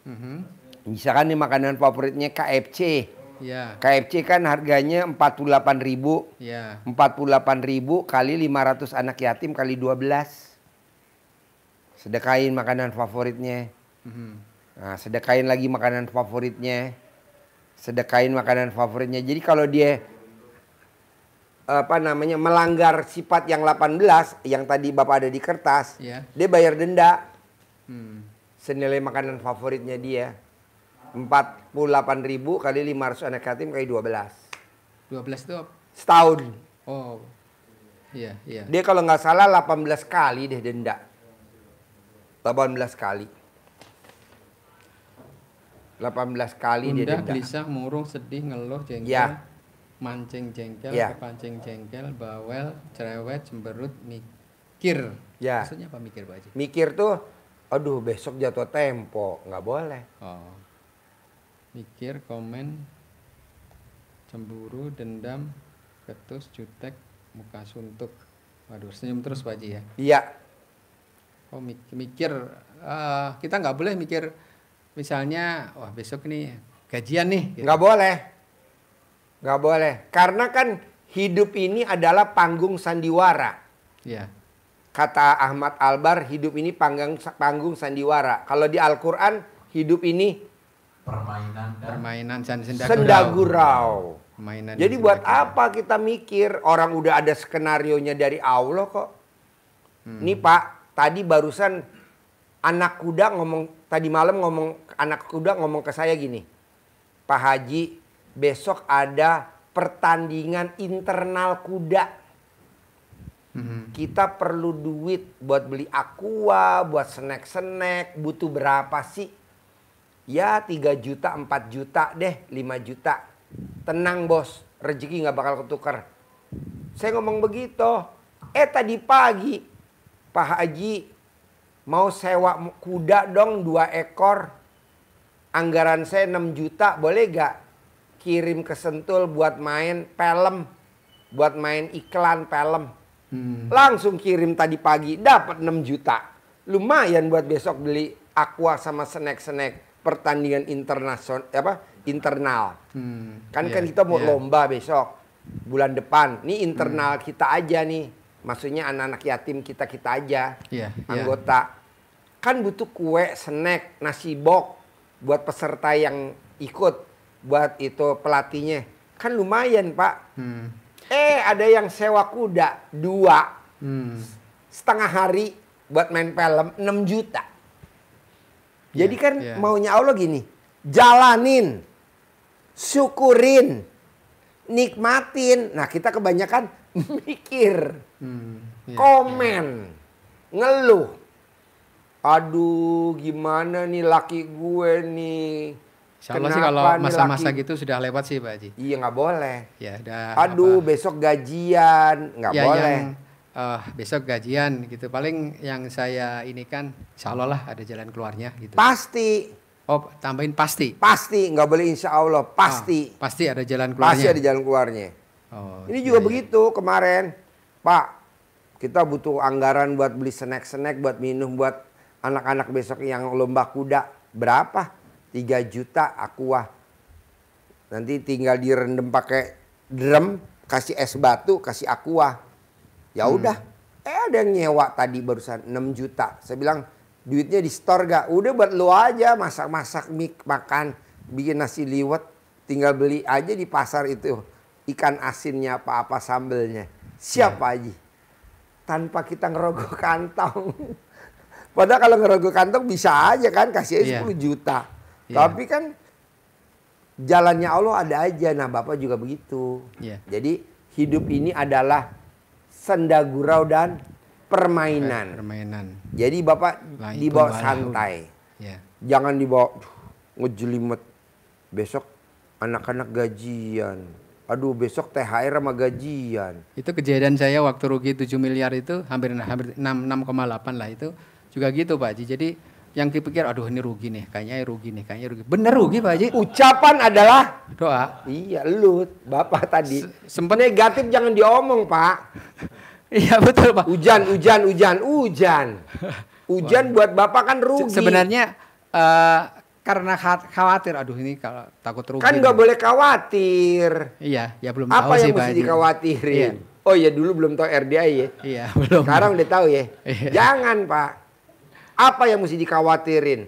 Mhm. Misalkan nih makanan favoritnya KFC. Iya. KFC kan harganya 48.000. Iya. 48.000 kali 500 anak yatim kali 12. Sedekahin makanan favoritnya. Mhm. Nah, sedekahin lagi makanan favoritnya. Sedekahin makanan favoritnya. Jadi kalau dia melanggar sifat yang 18 yang tadi Bapak ada di kertas, Iya. dia bayar denda Hmm. senilai makanan favoritnya dia. 48.000 kali 500 anak yatim kali 12. 12 itu Setahun. oh. Iya, iya. Dia kalau nggak salah 18 kali deh denda. 18 kali. 18 kali dia Gundah, denda. gelisah, murung, sedih, ngeluh, jengkel, Ya. mancing jengkel, Ya. kepancing jengkel, bawel, cerewet, cemberut, mikir. Ya. Maksudnya apa mikir Pak Haji? Mikir tuh, aduh besok jatuh tempo. Nggak boleh. Oh. Mikir, komen, cemburu, dendam, ketus, jutek, muka suntuk. Waduh, senyum terus Pak Haji ya. Iya. Oh mikir, kita nggak boleh mikir misalnya, wah besok nih gajian nih. Gitu. Nggak boleh. Nggak boleh. Karena kan hidup ini adalah panggung sandiwara. Iya. Kata Ahmad Albar, hidup ini panggung sandiwara. Kalau di Al-Quran, hidup ini Permainan dan sendagurau. Permainan Jadi dan buat sendagurau. apa kita mikir? Orang udah ada skenarionya dari Allah kok. Nih Pak, tadi barusan anak kuda ngomong, tadi malam anak kuda ngomong ke saya gini. Pak Haji, besok ada pertandingan internal kuda. Kita perlu duit buat beli aqua, buat snack-snack, butuh berapa sih? Ya 3 juta, 4 juta deh, 5 juta. Tenang bos, rezeki nggak bakal ketukar. Saya ngomong begitu. Tadi pagi Pak Haji mau sewa kuda dong 2 ekor. Anggaran saya 6 juta, boleh gak kirim ke Sentul buat main film, buat main iklan film. Langsung kirim tadi pagi, dapat 6 juta. Lumayan buat besok beli aqua sama snack-snack pertandingan internal. Kan kita mau lomba besok bulan depan. Ini internal kita aja nih. Maksudnya anak-anak yatim kita aja. Anggota. Kan butuh kue, snack, nasi bok buat peserta yang ikut, buat itu pelatihnya. Kan lumayan, Pak. Ada yang sewa kuda 2 setengah hari buat main film 6 juta. Jadi kan maunya Allah gini, jalanin, syukurin, nikmatin. Nah kita kebanyakan mikir, komen. ngeluh. Aduh, gimana nih laki gue nih. Insya Allah sih kalau Kenapa nih masa-masa laki- gitu sudah lewat sih Pak Haji. Iya nggak boleh. Ya udah. Aduh, apa, besok gajian nggak ya boleh. besok gajian gitu. Paling yang saya ini kan insya Allah lah ada jalan keluarnya gitu. Pasti, Oh tambahin pasti. pasti nggak boleh insya Allah, pasti, Pasti ada jalan keluarnya. pasti ada jalan keluarnya. Oh, Ini iya, juga iya. begitu kemarin, Pak. Kita butuh anggaran buat beli snack-snack, buat minum, buat anak-anak besok yang lomba kuda. Berapa? 3 juta aqua. Nanti tinggal direndam pakai drum, kasih es batu, kasih aqua. Ya udah. Ada yang nyewa tadi barusan 6 juta. Saya bilang, duitnya di store gak? Udah buat lo aja masak-masak makan, bikin nasi liwet, tinggal beli aja di pasar itu. Ikan asinnya apa-apa sambelnya. Siap Pak Haji. Tanpa kita ngerogoh kantong. Padahal kalau ngerogoh kantong bisa aja kan kasih aja 10 juta. Tapi kan jalannya Allah ada aja. Nah Bapak juga begitu. Jadi hidup ini adalah senda gurau dan permainan. Jadi Bapak dibawa santai. Jangan dibawa ngejelimet. Besok anak-anak gajian. Aduh besok THR sama gajian. Itu kejadian saya waktu rugi 7 miliar itu hampir 6,8 lah itu juga gitu Pak Haji. Jadi yang dipikir aduh ini rugi nih, kayaknya rugi. Bener rugi Pak Haji. Ucapan adalah doa. Iya lu Bapak tadi. Sempet negatif jangan diomong Pak. Iya betul Pak. Hujan buat Bapak kan rugi. Sebenarnya karena khawatir, aduh ini kalau takut rugi. Kan nggak boleh khawatir. Iya, ya belum apa tahu sih yang Pak mesti Haji. dikhawatirin? Iya. Oh ya dulu belum tahu RDA ya. Iya belum. Sekarang udah tahu ya. Iya. Jangan Pak. Apa yang mesti dikhawatirin?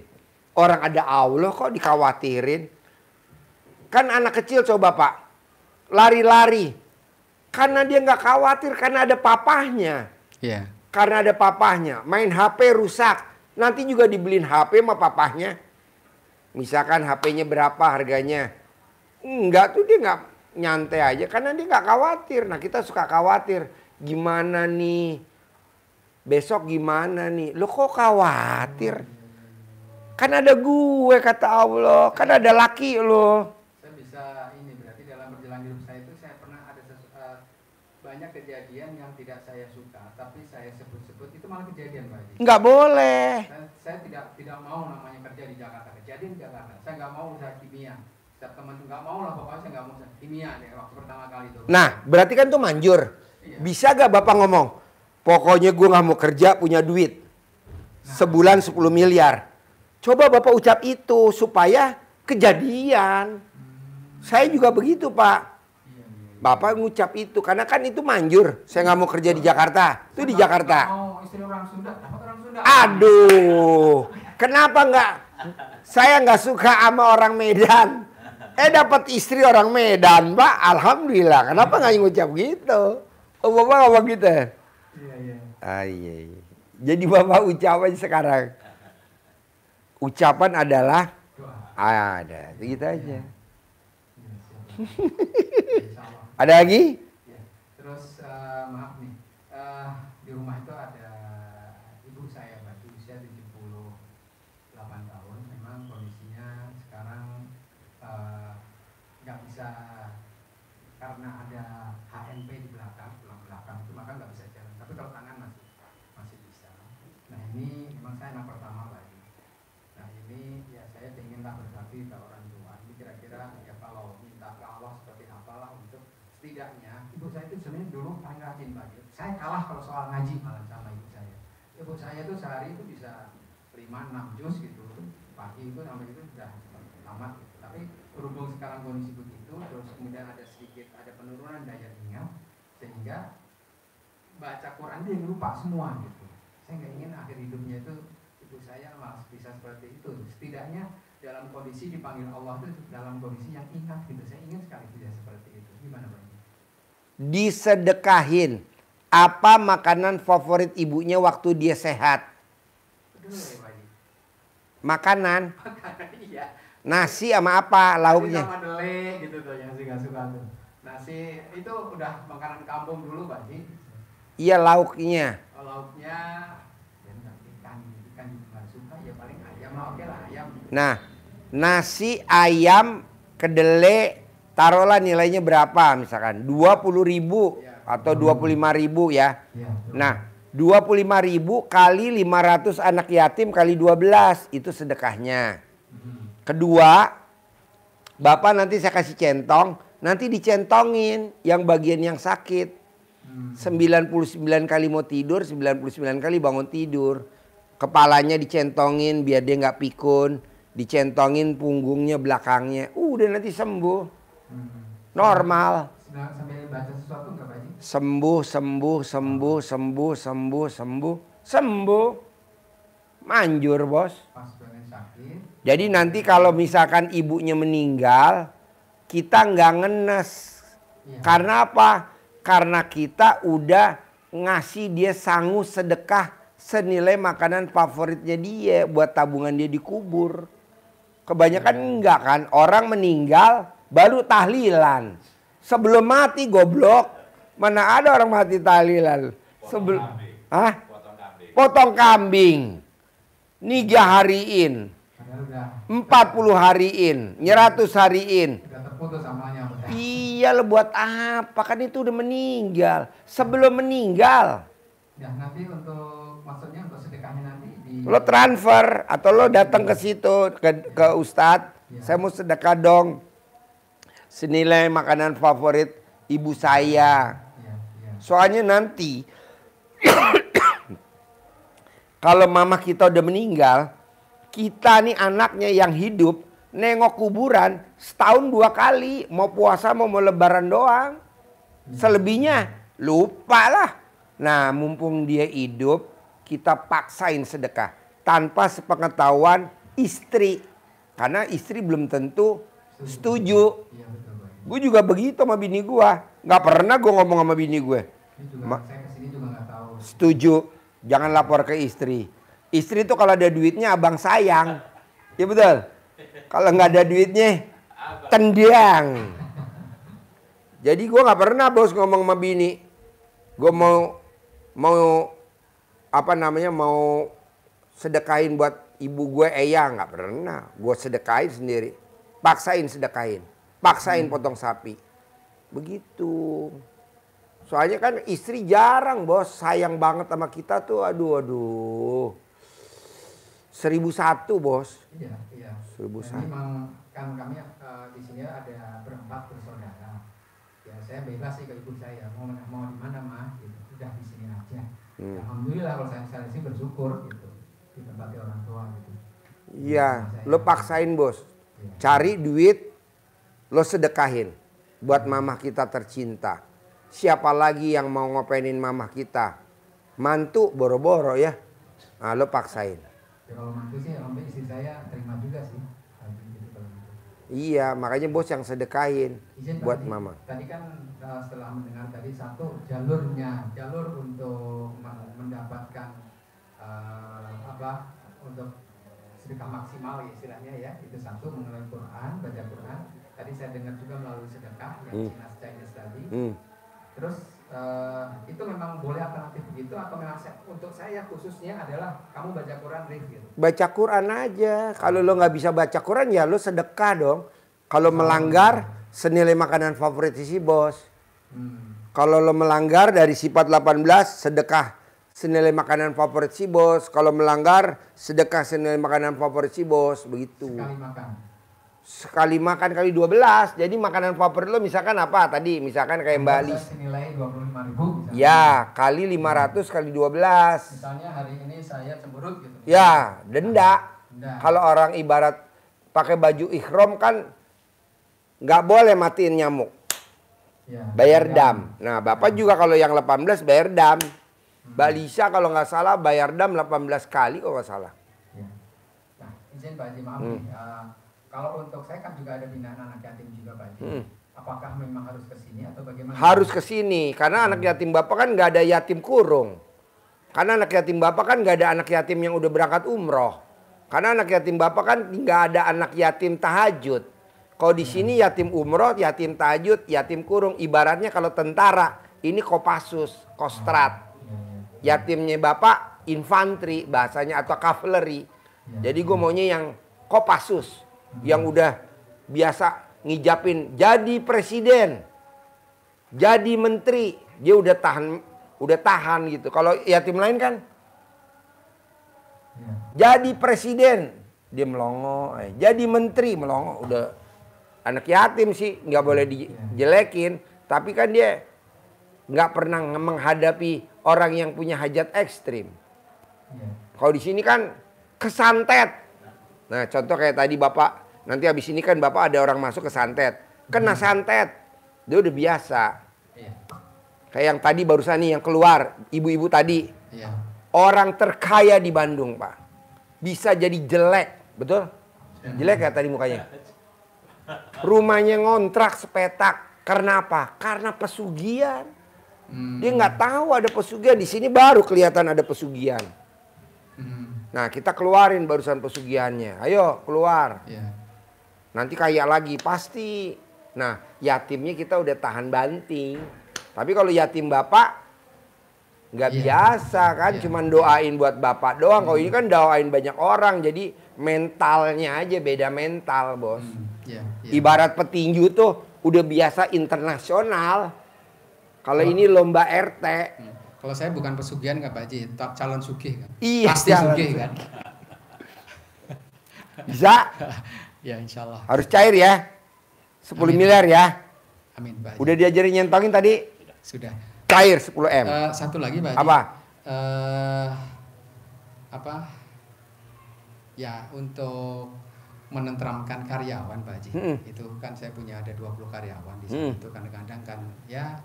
Orang ada Allah kok dikhawatirin? Kan anak kecil coba Pak. Lari-lari. Karena dia nggak khawatir karena ada papahnya. Iya. Karena ada papahnya. Main HP rusak. Nanti juga dibeliin HP sama papahnya. Misalkan HP-nya berapa harganya. Enggak tuh dia nggak nyantai aja. Karena dia nggak khawatir. Nah kita suka khawatir. Gimana nih? Besok gimana nih? Lo kok khawatir? Kan ada gue kata Allah. Kan ada laki lo. Saya bisa ini berarti dalam perjalanan hidup saya itu saya pernah ada banyak kejadian yang tidak saya suka. Tapi saya sebut-sebut itu malah kejadian Pak Haji. Nggak boleh. Saya tidak mau namanya kerja di Jakarta. Kejadian di Jakarta. Saya nggak mau usaha kimia. Setiap teman nggak mau lah pokoknya saya nggak mau usaha kimia deh waktu pertama kali itu. Nah berarti kan tuh manjur. Iya. Bisa gak Bapak ngomong? Pokoknya gue gak mau kerja punya duit. Sebulan 10 miliar. Coba Bapak ucap itu supaya kejadian. Saya juga begitu Pak. Bapak ngucap itu karena kan itu manjur. Saya nggak mau kerja di Jakarta. Itu di Jakarta. Mau istri orang Sunda, dapat orang Sunda. Aduh, kenapa nggak? Saya nggak suka sama orang Medan. Dapat istri orang Medan, Pak. Alhamdulillah. Kenapa nggak ngucap gitu? Oh, Bapak ngomong gitu. Iya. Iya. Jadi Bapak ucapan sekarang. Ucapan adalah ada, gitu aja. Ada lagi? Ya. Terus maaf nih, di rumah itu ada ibu saya berarti usia 78 tahun. Memang kondisinya sekarang nggak bisa karena ada HNP di belakang, tulang belakang itu maka nggak bisa jalan. Tapi kalau tangan masih bisa. Nah ini memang saya anak pertama lagi. Nah ini ya saya inginlah berbakti ke orang tua. Ini kira-kira ya kalau minta ke Allah seperti apalah untuk setidaknya ibu saya itu sebenarnya dulu paling rajin Pak. Saya kalah kalau soal ngaji malah sama ibu saya. Ibu saya itu sehari itu bisa 5-6 juz gitu. Pagi itu sampai itu sudah tamat gitu. Tapi berhubung sekarang kondisi begitu, terus kemudian ada penurunan daya ingat sehingga baca Quran dia lupa semua gitu. Saya nggak ingin akhir hidupnya itu ibu saya malah bisa seperti itu. Setidaknya dalam kondisi dipanggil Allah itu dalam kondisi yang ingat gitu. Saya ingin sekali tidak seperti itu. Gimana Pak? Disedekahin. Apa makanan favorit ibunya waktu dia sehat? Betul ya Pak? Makanan. Makanan iya. Nasi sama apa lauknya? Nasi sama dele gitu tuh yang saya nggak suka tuh. Nasi itu udah makanan kampung dulu Pak. Iya lauknya. Lauknya Oke lah, ayam. Nah, nasi ayam kedelai taruhlah nilainya berapa misalkan 20.000 atau 25.000 ya. Nah, 25.000 kali 500 anak yatim kali 12 itu sedekahnya. Kedua, Bapak nanti saya kasih centong, nanti dicentongin yang bagian yang sakit. 99 kali mau tidur, 99 kali bangun tidur. Kepalanya dicentongin biar dia nggak pikun, dicentongin punggungnya belakangnya. Udah nanti sembuh. Normal. Sambil baca sesuatu nggak Pak Haji? Sembuh. Manjur, Bos. Pas pengen sakit. Jadi nanti kalau misalkan ibunya meninggal, kita nggak ngenes. Iya. Karena apa? Karena kita udah ngasih dia sangu sedekah senilai makanan favoritnya dia buat tabungan dia dikubur. Kebanyakan enggak kan, orang meninggal baru tahlilan. Sebelum mati goblok. Mana ada orang mati tahlilan? Sebelum potong kambing. 3 hariin. 40 hariin, 100 hariin. Udah terputus amalnya. Iya lo buat apa? Kan itu udah meninggal. Sebelum meninggal. Ya nanti untuk maksudnya untuk sedekahnya nanti di Lo transfer atau lo datang ke situ ke Ustadz. Saya mau sedekah dong. Senilai makanan favorit ibu saya. Soalnya nanti kalau mama kita udah meninggal, kita nih anaknya yang hidup nengok kuburan setahun 2 kali. Mau puasa mau lebaran doang. Selebihnya lupa lah. Nah mumpung dia hidup kita paksain sedekah. Tanpa sepengetahuan istri. Karena istri belum tentu setuju. Gue juga begitu sama bini gue. Gak pernah gue ngomong sama bini gue. saya kesini juga nggak tahu. Setuju. Jangan lapor ke istri. Istri tuh kalau ada duitnya abang sayang. Ya betul. Kalau nggak ada duitnya tendiang. Jadi gue nggak pernah bos ngomong sama bini. Gue mau apa namanya mau sedekahin buat ibu gue Eyang, nggak pernah. Gue sedekahin sendiri. Paksain sedekahin. Paksain potong sapi. Begitu. Soalnya kan istri jarang bos, sayang banget sama kita tuh, aduh. 1001 bos. Iya. 1001. Dan memang kan kami di sini ada berempat bersaudara. Ya saya bebas sih ke ibu saya, mau di mana mah, gitu. Udah di sini aja. Alhamdulillah kalau saya sih bersyukur gitu, ditempati orang tua gitu. Iya, lo paksain bos. Cari duit, lo sedekahin buat mamah kita tercinta. Siapa lagi yang mau ngopenin mamah kita? Mantu boro-boro ya. Nah, lo paksain. Ya, kalau mantu sih, sampai istri saya terima juga sih. Gitu, kalau gitu. Iya, makanya bos yang sedekahin Izin, buat Pak, mama. Tadi kan setelah mendengar tadi satu jalur untuk mendapatkan untuk sedekah maksimal istilahnya ya, itu satu mengenai Quran, baca Quran. Tadi saya dengar juga melalui sedekah yang Chinese tadi. Terus itu memang boleh alternatif begitu atau memang untuk saya khususnya adalah kamu baca Quran gitu. Baca Quran aja. Kalau lo nggak bisa baca Quran ya lo sedekah dong. Kalau melanggar senilai makanan favorit si bos. Kalau lo melanggar dari sifat 18 sedekah senilai makanan favorit si bos. Kalau melanggar sedekah senilai makanan favorit si bos. Begitu. Sekali makan kali 12. Jadi makanan favorit lo misalkan apa tadi? Misalkan kayak Mbak Lis. Senilai 25.000. Ya, kali 500 kali 12. Misalnya hari ini saya cemberut gitu. Ya, denda. Kalau orang ibarat pakai baju ihram kan nggak boleh matiin nyamuk. Ya, Bayar dam. Nah, Bapak juga kalau yang 18 bayar dam. Mbak Lisa kalau nggak salah bayar dam 18 kali kalau nggak salah. Ya. Nah, izin Pak Haji, maaf nih. Kalau untuk saya kan juga ada binaan anak yatim juga Pak Haji. Apakah memang harus ke sini atau bagaimana? Harus ke sini karena anak yatim Bapak kan nggak ada yatim kurung. Karena anak yatim Bapak kan nggak ada anak yatim yang udah berangkat umroh. Karena anak yatim Bapak kan nggak ada anak yatim tahajud. Kalau di sini yatim umroh, yatim tahajud, yatim kurung. Ibaratnya kalau tentara ini Kopassus, Kostrat. Yatimnya Bapak infanteri bahasanya atau kavaleri. Jadi gue maunya yang Kopassus, yang udah biasa ngijapin jadi presiden, jadi menteri, dia udah tahan gitu. Kalau yatim lain kan jadi presiden, dia melongo, jadi menteri melongo, udah anak yatim sih nggak boleh dijelekin, tapi kan dia nggak pernah menghadapi orang yang punya hajat ekstrim. Kalau di sini kan kesantet. Nah contoh kayak tadi Bapak, nanti habis ini kan Bapak ada orang masuk ke santet, kena santet, dia udah biasa. Kayak yang tadi barusan nih yang keluar, ibu-ibu tadi. Orang terkaya di Bandung Pak, bisa jadi jelek, betul? Jelek ya tadi mukanya. Rumahnya ngontrak sepetak, karena apa? Karena pesugihan. Dia nggak tahu ada pesugihan, di sini baru kelihatan ada pesugihan. Nah kita keluarin barusan pesugihannya, ayo keluar. Nanti kaya lagi pasti. Nah yatimnya kita udah tahan banting. Tapi kalau yatim bapak nggak biasa kan, cuman doain buat bapak doang. Kalau ini kan doain banyak orang, jadi mentalnya aja beda mental bos. Ibarat petinju tuh udah biasa internasional. Kalau ini lomba RT. Kalau saya bukan pesugihan nggak Pak Haji, calon sugih kan. Iya, pasti sugih kan. Bisa? Ya insya Allah. Harus cair ya. 10 miliar ya. Amin Pak Haji. Udah diajarin nyentongin tadi? Sudah. Cair 10 M. Satu lagi Pak Haji. Apa? Ya untuk menenteramkan karyawan Pak Haji. Itu kan saya punya ada 20 karyawan di sini. Itu kadang-kadang kan ya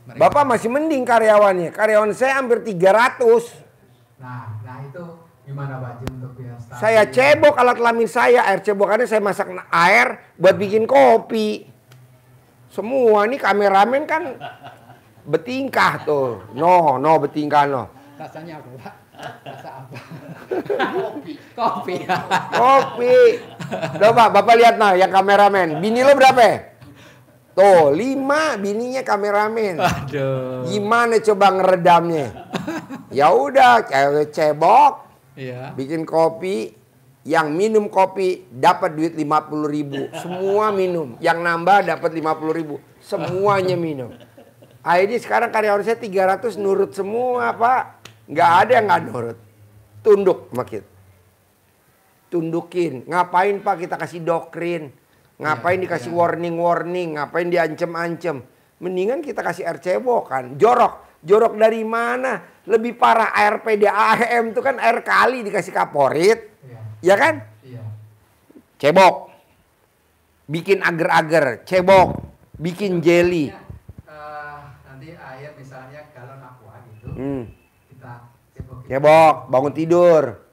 mereka... Bapak masih mending karyawannya. Karyawan saya hampir 300. Nah itu gimana Pak Haji untuk biar stabil? Saya cebok alat kelamin saya. Air cebokannya saya masak air buat bikin kopi. Semua nih kameramen kan betingkah tuh. No betingkah no. Rasanya apa Pak? Rasa apa? Kopi. Coba Bapak lihat nah yang kameramen. Bini lo berapa? Tuh 5 bininya kameramen. Aduh. Gimana coba ngeredamnya? Ya udah cebok. Bikin kopi. Yang minum kopi dapat duit 50.000. Semua minum. Yang nambah dapat 50.000. Semuanya minum. Akhirnya sekarang karyawan saya 300 nurut semua Pak. Nggak ada yang nggak nurut. Tunduk makin. Tundukin. Ngapain Pak kita kasih doktrin? Ngapain dikasih warning? Ngapain diancem-ancem? Mendingan kita kasih air cebok kan. Jorok dari mana? Lebih parah air PDAM itu kan air kali dikasih kaporit. Ya kan? Cebok. Bikin agar-agar. Cebok. Bikin jelly. Nanti air misalnya galon aqua gitu. Kita cebok. Bangun tidur.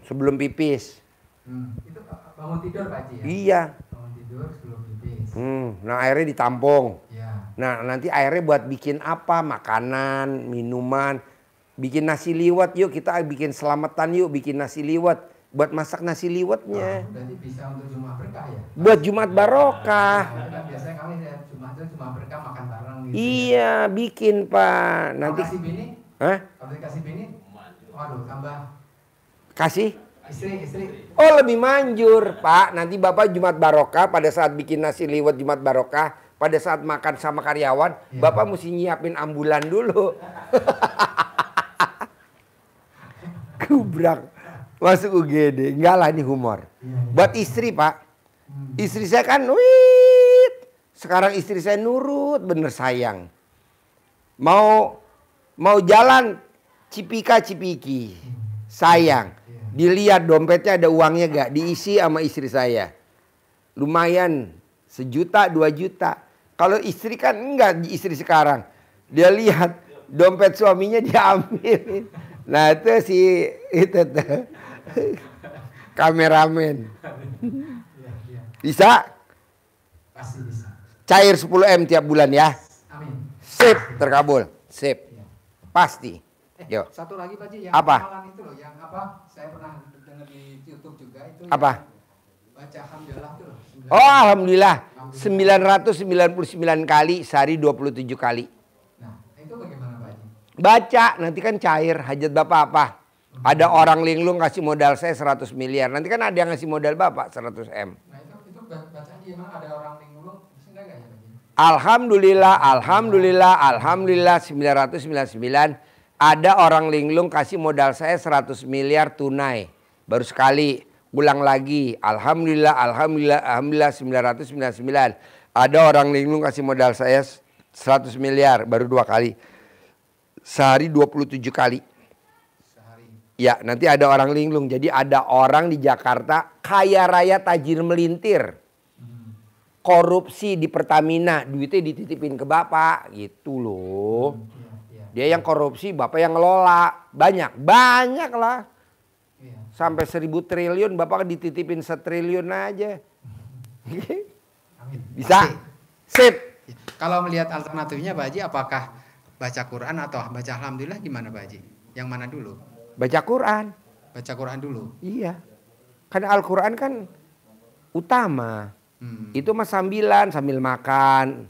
Sebelum pipis. Itu bangun tidur Pak Haji ya? Iya. Bangun tidur sebelum pipis. Nah airnya ditampung. Ya. Nah nanti airnya buat bikin apa? Makanan, minuman. Bikin nasi liwet yuk, kita bikin selamatan yuk, bikin nasi liwet. Buat masak nasi liwetnya. Berarti bisa untuk Jumat berkah ya? Buat Jumat barokah. Kan biasanya kali ya Jumat itu cuma berkah makan bareng gitu. Iya, bikin Pak. Nanti. Kalau kasih bini? Hah? Kalau dikasih bini? Waduh, tambah. Kasih? Istri. Oh lebih manjur Pak. Nanti Bapak Jumat barokah pada saat bikin nasi liwet Jumat barokah. Pada saat makan sama karyawan. Bapak mesti nyiapin ambulan dulu. Kubrak. Masuk UGD. Enggak lah ini humor. Buat istri Pak. Istri saya kan sekarang istri saya nurut bener sayang. Mau jalan cipika-cipiki. Sayang. Dilihat dompetnya ada uangnya gak? Diisi sama istri saya. Lumayan. 1 juta, 2 juta. Kalau istri kan enggak istri sekarang. Dia lihat dompet suaminya diambil. Nah itu itu tuh. Kameramen. Bisa? Pasti bisa. Cair 10 M tiap bulan ya. Amin. Sip, terkabul. Sip. Pasti. Yuk. Satu lagi Pak Haji yang Apa? amalan itu loh, yang apa? Saya pernah dengar di YouTube juga itu. Apa? Baca alhamdulillah tuh. Oh alhamdulillah. 999 kali sehari 27 kali. Nah itu bagaimana Pak Haji? Baca nanti kan cair. Hajat Bapak apa? Ada orang linglung kasih modal saya 100 miliar. Nanti kan ada yang ngasih modal Bapak 100 M. Nah itu bacaan gimana, ada orang linglung bisa enggak ya Pak Haji? Alhamdulillah 999 ada orang linglung kasih modal saya 100 miliar tunai. Baru sekali, ulang lagi. Alhamdulillah 999. Ada orang linglung kasih modal saya 100 miliar baru 2 kali. Sehari 27 kali. Ya, nanti ada orang linglung. Jadi ada orang di Jakarta kaya raya tajir melintir. Korupsi di Pertamina, duitnya dititipin ke Bapak gitu loh. Dia yang korupsi, Bapak yang ngelola. Banyak lah. Sampai 1000 triliun, Bapak dititipin 1 triliun aja. Bisa? Sip. Kalau melihat alternatifnya Pak Haji, apakah baca Quran atau baca Alhamdulillah, gimana Pak Haji? Yang mana dulu? Baca Quran. Baca Quran dulu. Iya. Karena Al-Quran kan utama. Itu mah sambilan, sambil makan.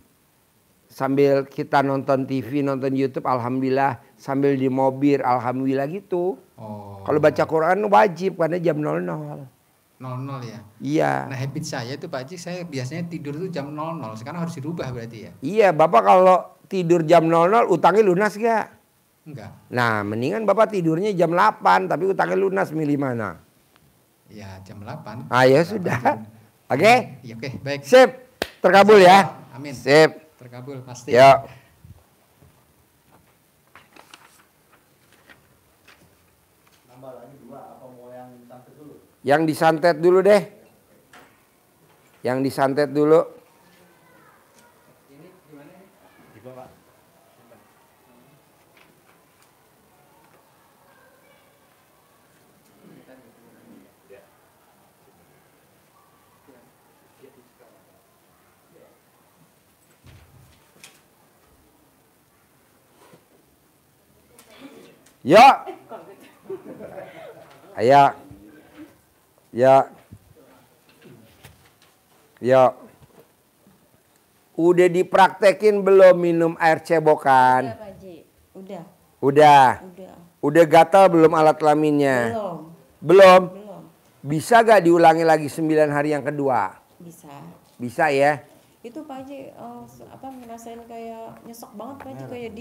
Sambil kita nonton TV, nonton YouTube, Alhamdulillah. Sambil di mobil, Alhamdulillah gitu. Oh. Kalau baca Quran wajib karena jam 00. 00 ya? Iya. Nah habit saya itu Pak Haji, saya biasanya tidur itu jam 00. Sekarang harus dirubah berarti ya? Iya, Bapak kalau tidur jam 00 utangnya lunas gak? Enggak. Nah, mendingan Bapak tidurnya jam 8 tapi utangnya lunas, milih mana? Ya jam 8. Ah ya sudah. Oke? Iya oke, baik. Sip. Terkabul ya. Amin. Sip. Terkabul pasti. Yuk. Nambah lagi 2 apa mau yang disantet dulu? Yang disantet dulu deh. Yang disantet dulu. Yuk. Ayo. Yuk. Yuk. Udah dipraktekin belum minum air cebokan? Udah Pak Haji. Udah. Udah. Udah. Udah gatal belum alat kelaminnya? Belum. Belum? Belum. Bisa gak diulangi lagi 9 hari yang kedua? Bisa. Bisa ya? Itu Pak Haji ngerasain kayak nyesek banget Pak Haji, kayak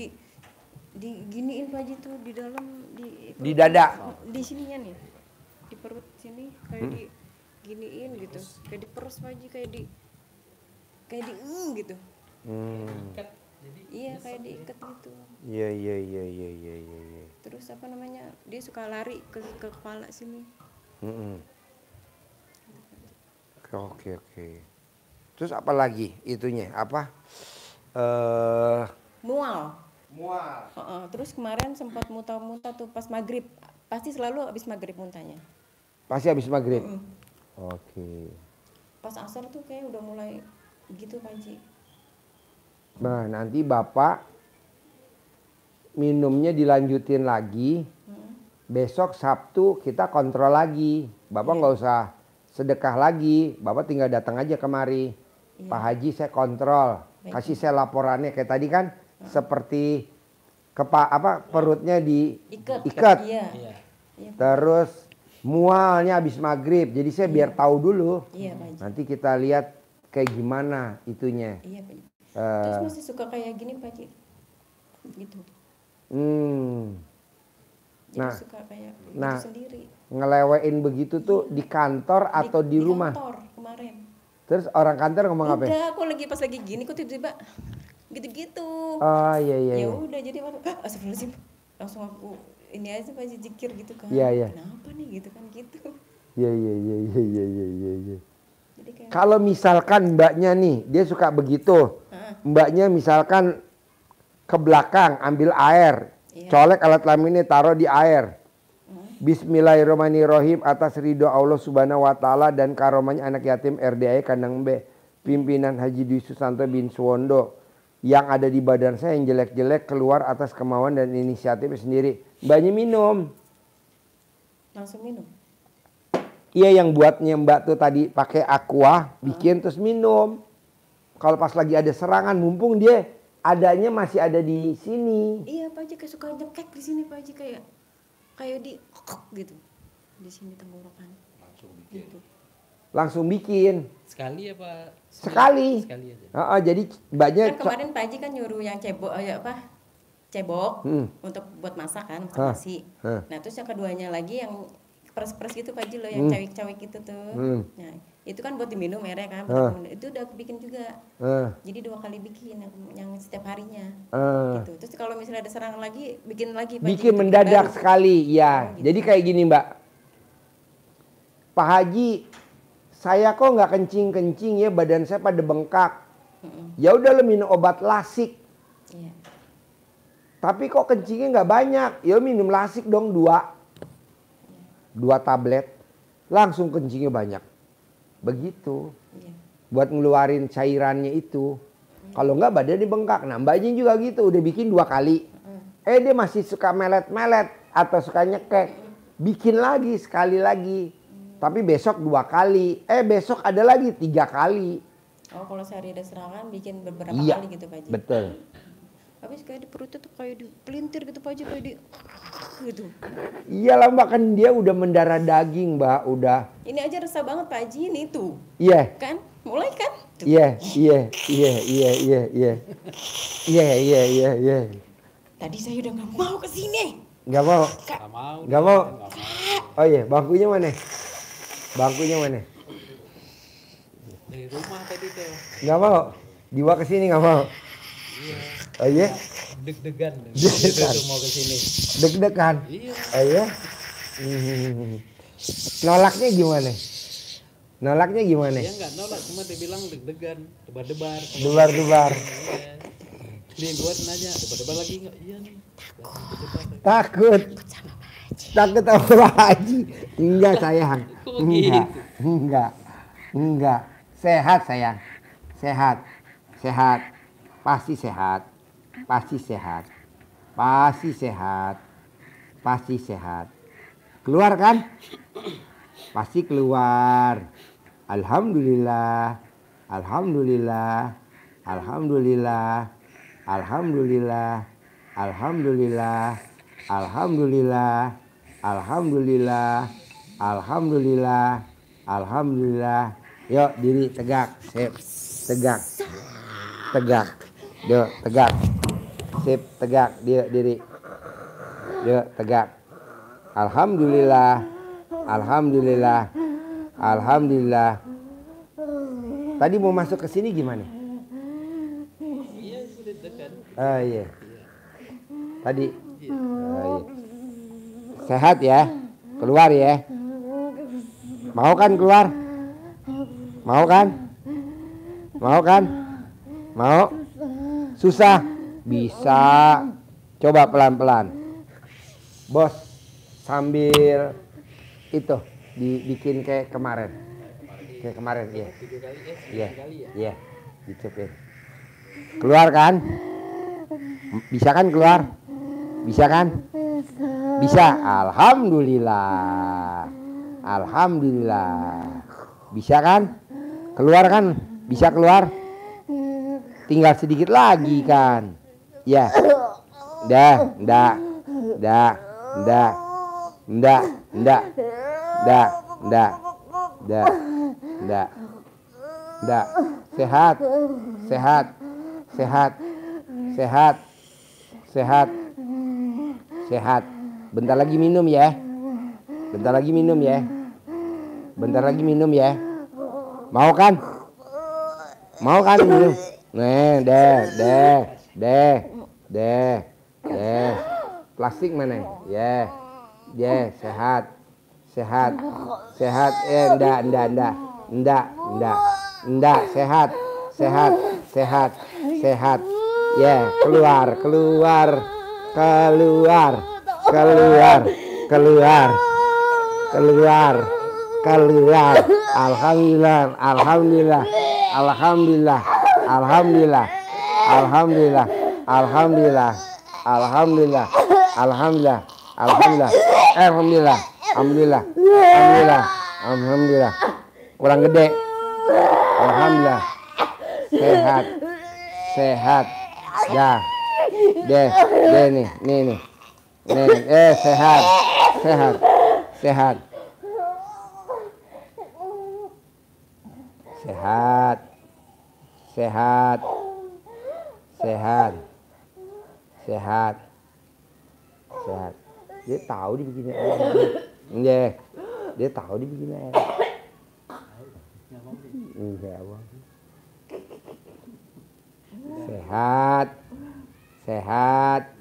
diginiin Pak Haji tuh di dalam Di dada? Di sininya nih. Di perut sini kayak diginiin gitu. Kayak diperes Pak Haji, kayak di gitu. Iya, kayak diikat gitu. Iya. Terus dia suka lari ke kepala sini. Oke. Terus apa lagi itunya? Apa? Mual. Mual. Terus kemarin sempat muntah-muntah tuh pas maghrib. Pasti selalu habis maghrib muntahnya. Pasti habis maghrib? Oke. Pas asar tuh kayak udah mulai gitu Pak Haji. Nah nanti Bapak minumnya dilanjutin lagi. Besok Sabtu kita kontrol lagi. Bapak nggak usah sedekah lagi. Bapak tinggal datang aja kemari. Iya. Pak Haji saya kontrol. Baik. Kasih saya laporannya kayak tadi kan. Seperti perutnya diikat. Iya. Terus mualnya habis maghrib. Jadi saya biar tahu dulu. Iya Pak Haji. Nanti kita lihat kayak gimana itunya. Iya Pak Haji. Terus masih suka kayak gini Pak Haji. Gitu. Jadi Nah, suka kayak nah, gitu sendiri. ngelewain begitu tuh di kantor atau di rumah? Kantor kemarin. Terus orang kantor ngomong apa? Udah, aku pas lagi gini kok tiba-tiba gitu-gitu. Oh iya. Ya udah jadi astagfirullahaladzim. Langsung aku ini aja Pak Haji zikir gitu kan. Iya. Kenapa nih gitu kan gitu. Iya. Jadi kayak Kalau misalkan mbaknya nih, dia suka begitu. Mbaknya misalkan ke belakang ambil air. Iya. Colek alat kelaminnya taruh di air. Bismillahirrahmanirrahim atas ridho Allah subhanahu wa ta'ala dan karomanya anak yatim RDI Kandang B. Pimpinan Haji Dwi Susanto bin Suwondo. Yang ada di badan saya yang jelek-jelek keluar atas kemauan dan inisiatif sendiri. Mbaknya minum. langsung minum. Iya yang buatnya mbak tuh tadi pakai aqua, bikin terus minum. Kalau pas lagi ada serangan, mumpung dia adanya masih ada di sini. Iya Pak Haji, kayak suka nyekek di sini Pak Haji, kayak kayak di gitu di sini tenggorokan. Langsung bikin. Gitu. Langsung bikin. Sekali apa? Sekali. Sekali aja. Jadi banyak. Kan kemarin Pak Haji kan nyuruh yang cebok untuk buat masak kan, masak nasi. Nah terus yang keduanya lagi yang pers gitu Pak Haji loh, yang cawik-cawik itu tuh. Nah itu kan buat diminum ya kan, itu udah aku bikin juga. Jadi 2 kali bikin yang setiap harinya. Gitu. Terus kalau misalnya ada serangan lagi, bikin lagi Pak Haji. Bikin mendadak sekali, ya. gitu. Jadi kayak gini Mbak. Pak Haji, saya kok nggak kencing-kencing ya, badan saya pada bengkak. Ya udah lo minum obat lasik. Iya. Tapi kok kencingnya nggak banyak, ya minum lasik dong 2 tablet, langsung kencingnya banyak. Begitu. Iya. Buat ngeluarin cairannya itu. Kalau nggak badannya bengkak. Nah mbaknya juga gitu, udah bikin 2 kali. Dia masih suka melet-melet atau suka nyekek. Bikin lagi sekali lagi. Tapi besok 2 kali. Besok ada lagi 3 kali. Oh kalau sehari ada serangan bikin beberapa Iya, kali gitu Pak Haji. betul. Habis kayak di perutnya tuh kayak dipelintir gitu Pak Haji, kayak di gitu. Iyalah Mbak, kan dia udah mendarah daging Mbak, udah. Ini aja resah banget Pak Haji ini tuh. Iya. Kan? Mulai kan? Tuh. Iya. Tadi saya udah nggak mau kesini. Nggak mau. Nggak mau. Nggak mau. Oh iya, bangkunya mana? Bangkunya mana? Dari rumah tadi tuh. Nggak mau. Dibawa ke sini nggak mau. Iya. Oh iya? Deg-degan. Deg-degan. Itu mau ke sini. Deg-degan. Iya. Oh iya? Nolaknya gimana? Nolaknya gimana? Dia nggak nolak, cuma dia bilang deg-degan, debar-debar. Debar-debar. Iya. Dia gua nanya, debar-debar lagi nggak? Iya nih. Takut. Takut sama Pak Haji. Enggak sayang. Kok Enggak. gitu? Enggak. Sehat sayang. Sehat. Sehat. Pasti sehat. Pasti sehat. Pasti sehat. Pasti sehat. Keluar kan? Pasti keluar. Alhamdulillah. Alhamdulillah. Alhamdulillah. Alhamdulillah. Alhamdulillah. Alhamdulillah. Alhamdulillah. Alhamdulillah. Alhamdulillah. Yuk diri tegak. Sip. Tegak. Tegak. Yuk tegak. Sip tegak. Dia diri. Yuk tegak. Alhamdulillah. Alhamdulillah. Alhamdulillah. Tadi mau masuk ke sini gimana? Iya, sudah dekat. Oh iya. Tadi. Oh, iya. Sehat ya. Keluar ya. Mau kan keluar? Mau kan? Mau kan? Mau? Susah? Bisa. Coba pelan-pelan. Bos, sambil itu dibikin kayak kemarin. Kayak kemarin, iya. Iya. Iya. Dicepin. Keluar kan? Bisa kan keluar? Bisa kan? Bisa. Alhamdulillah. Alhamdulillah. Bisa kan? Keluar kan? Bisa keluar? Tinggal sedikit lagi kan? Ya. Dah, dah. Dah, dah. Dah, dah. Dah, dah. Dah. Dah. Dah. Sehat. Sehat. Sehat. Sehat. Sehat. Sehat. Bentar lagi minum ya. Bentar lagi minum ya. Bentar lagi minum ya. Mau kan? Mau kan minum? Nih, deh. Plastik mana? Ya. Ya, sehat. Sehat. Sehat. Enggak, sehat. Sehat. Sehat. Sehat. Ya, keluar. Alhamdulillah. Alhamdulillah. Alhamdulillah. Alhamdulillah. Alhamdulillah. Alhamdulillah. Alhamdulillah. Alhamdulillah. Alhamdulillah. Alhamdulillah. Alhamdulillah. Alhamdulillah. Alhamdulillah. Kurang gede. Alhamdulillah. Sehat. Sehat. Dah. Deh nih. Sehat. sehat, sehat, sehat, sehat, sehat, sehat, sehat. Dia tahu dibikin air. Nggih. Dia tahu dibikin air. Enggak, Bang. Sehat. Sehat.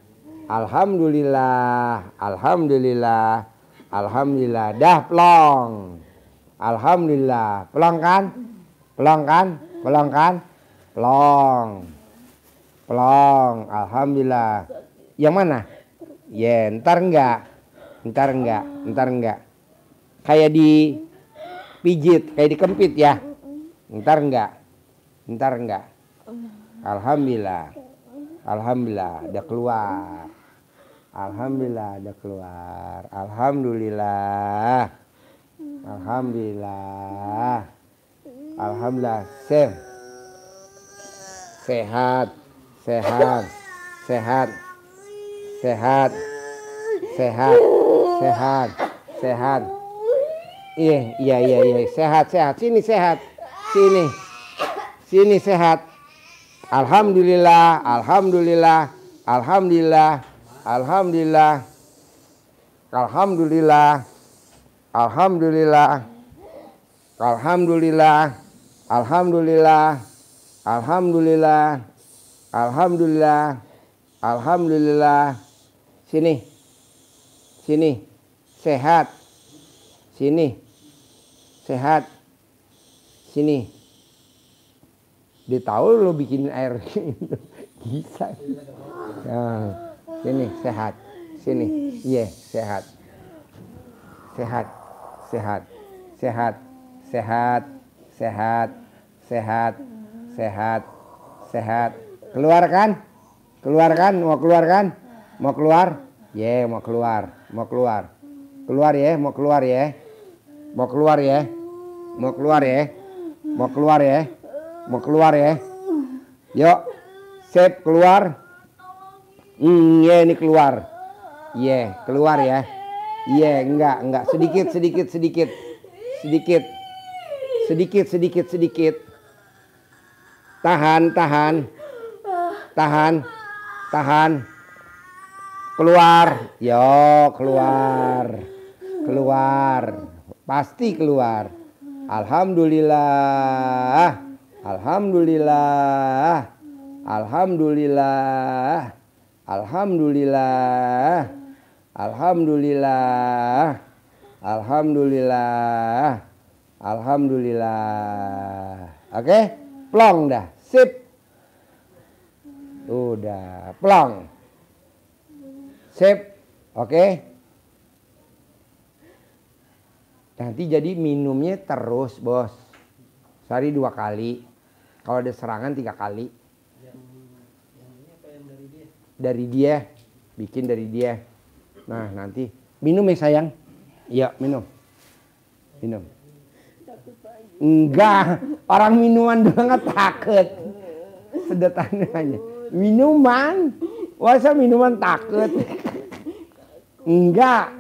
Alhamdulillah. Alhamdulillah. Alhamdulillah. Dah plong. Alhamdulillah. Plong kan? Plong kan? Plong kan? Plong. Plong. Alhamdulillah. Yang mana? Ya, ntar enggak. Ntar enggak. Ntar enggak. Kayak dipijit, kayak dikempit ya. Ntar enggak. Ntar enggak. Alhamdulillah. Alhamdulillah udah keluar. Alhamdulillah udah keluar. Alhamdulillah. Alhamdulillah. Alhamdulillah. Sehat. Sehat. Sehat. Sehat. Sehat. Sehat. Sehat. Iya. Sehat. Sini sehat. Sini sehat. Alhamdulillah. Alhamdulillah. Alhamdulillah. Alhamdulillah. Alhamdulillah. Alhamdulillah. Alhamdulillah. Alhamdulillah. Alhamdulillah. Alhamdulillah. Alhamdulillah. Sini. Sehat. Sini. Sehat. Sini. Dia tahu lo bikin air gitu. Bisa. Nah, sini sehat. Sini. Iya, sehat. Sehat. Sehat. Sehat. Sehat. Sehat. Sehat. Sehat. Sehat. Keluarkan? Keluarkan? Mau keluarkan? Mau keluar? Ya, mau keluar. Mau keluar. Keluar ya, mau keluar ya. Mau keluar ya. Mau keluar ya. Mau keluar ya. Mau keluar ya. Yuk. Sip, keluar. Ya ini keluar. Keluar ya. Enggak. Sedikit. Tahan. Keluar. Yo, keluar. Pasti keluar. Alhamdulillah. Alhamdulillah. Alhamdulillah. Alhamdulillah. Alhamdulillah. Alhamdulillah. Alhamdulillah. Oke? Plong dah. Sip. Udah, plong. Sip. Oke? Nanti jadi minumnya terus, Bos. Sehari 2 kali. Kalau ada serangan 3 kali. Yang ini apa yang dari dia? Dari dia. Bikin dari dia. Nah, nanti minum ya sayang. Iya, minum. Enggak, orang minuman doang nggak takut. Sedotannya aja. Minuman. Masa minuman takut? Enggak.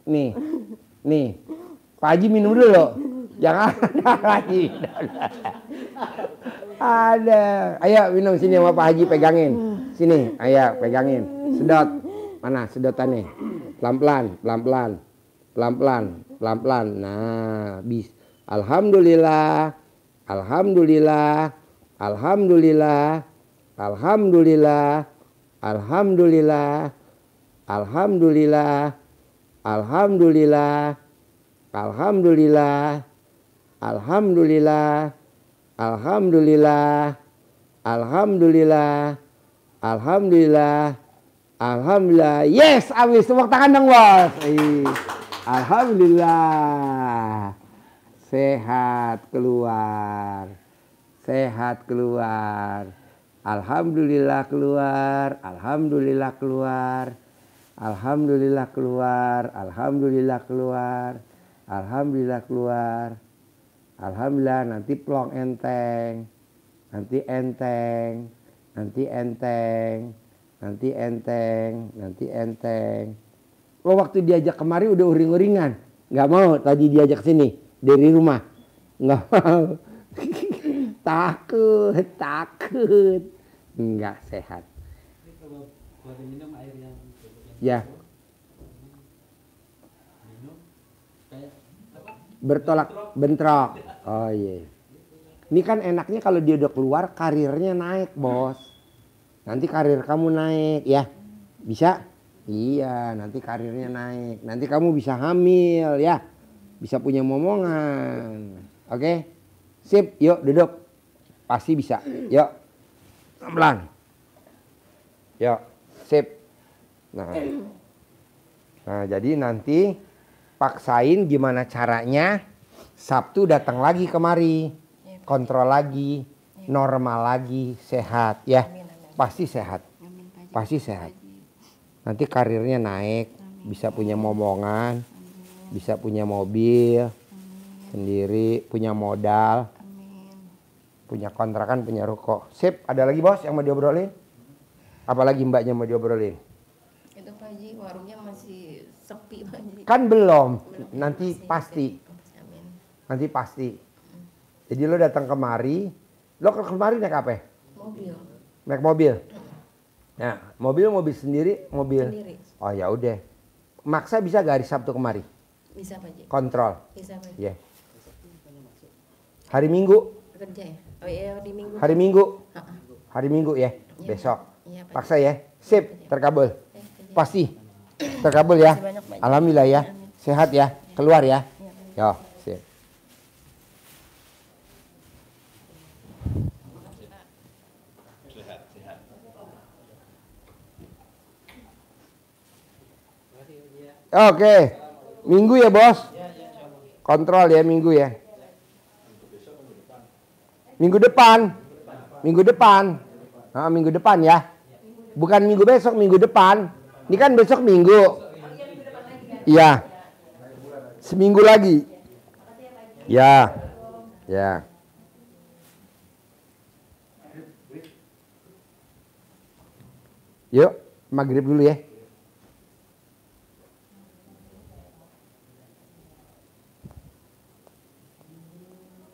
Nih. Pak Haji minum dulu loh. Jangan lagi. Ada. Ayo minum sini sama Pak Haji pegangin. Sini, ayo pegangin. Sedot. Mana sedotannya? Pelan-pelan. Nah, Alhamdulillah. Alhamdulillah. Alhamdulillah. Alhamdulillah. Alhamdulillah. Alhamdulillah. Alhamdulillah. Alhamdulillah. Alhamdulillah. Alhamdulillah. Alhamdulillah. Alhamdulillah. Alhamdulillah. Yes, habis tepuk tangan dong, Bos. Alhamdulillah. Sehat keluar. Sehat keluar. Alhamdulillah keluar. Alhamdulillah keluar. Alhamdulillah keluar. Alhamdulillah keluar. Alhamdulillah keluar. Alhamdulillah, nanti plong enteng. Nanti enteng. Nanti enteng. Oh, waktu diajak kemari udah uring-uringan. Nggak mau tadi diajak sini dari rumah. Nggak mau. Takut. Nggak sehat. Ya. Bentrok. Oh iya. Ini kan enaknya kalau dia udah keluar karirnya naik, Bos. Nanti karir kamu naik ya. Bisa? Iya, nanti karirnya naik. Nanti kamu bisa hamil ya. Bisa punya momongan. Oke? Sip, yuk duduk. Pasti bisa. Yuk. Pelan. Yuk, sip. Nah, jadi nanti paksain gimana caranya Sabtu datang lagi kemari. Kontrol lagi, normal lagi, sehat ya. Pasti sehat. Pasti sehat. Nanti karirnya naik, bisa punya momongan, bisa punya mobil sendiri, punya modal, punya kontrakan, punya ruko. Sip, ada lagi bos yang mau diobrolin? Apalagi mbaknya mau diobrolin? Itu Pak Haji, warungnya masih sepi Pak Haji. Kan belum, nanti masih pasti. sepi. Amin. Nanti pasti. Jadi lo datang kemari, lo kemari naik apa? Mobil. Naik mobil. Nah, mobil sendiri, mobil. Sendiri. Oh ya udah. Maksa bisa gak hari Sabtu kemari? Bisa Pak Haji. Kontrol. Bisa Pak Haji. Iya. Hari Minggu. Kerja ya? Oh iya di Minggu. Hari Minggu. Ha-ha. Hari Minggu ya. Iya, Besok. Iya, Pak. Paksa ya. Sip, terkabul. Pak Haji. Pasti. Terkabul ya. Makasih banyak, Pak. Alhamdulillah ya. Amin. Sehat ya. Keluar ya. Iya, Pak. Yo, sip. Oke. Minggu ya, Bos. Kontrol ya Minggu ya. Minggu depan. Minggu depan. Nah, minggu depan ya. Bukan minggu besok, minggu depan. Ini kan besok Minggu. Iya. Seminggu lagi. Ya. Ya. Yuk, maghrib dulu ya.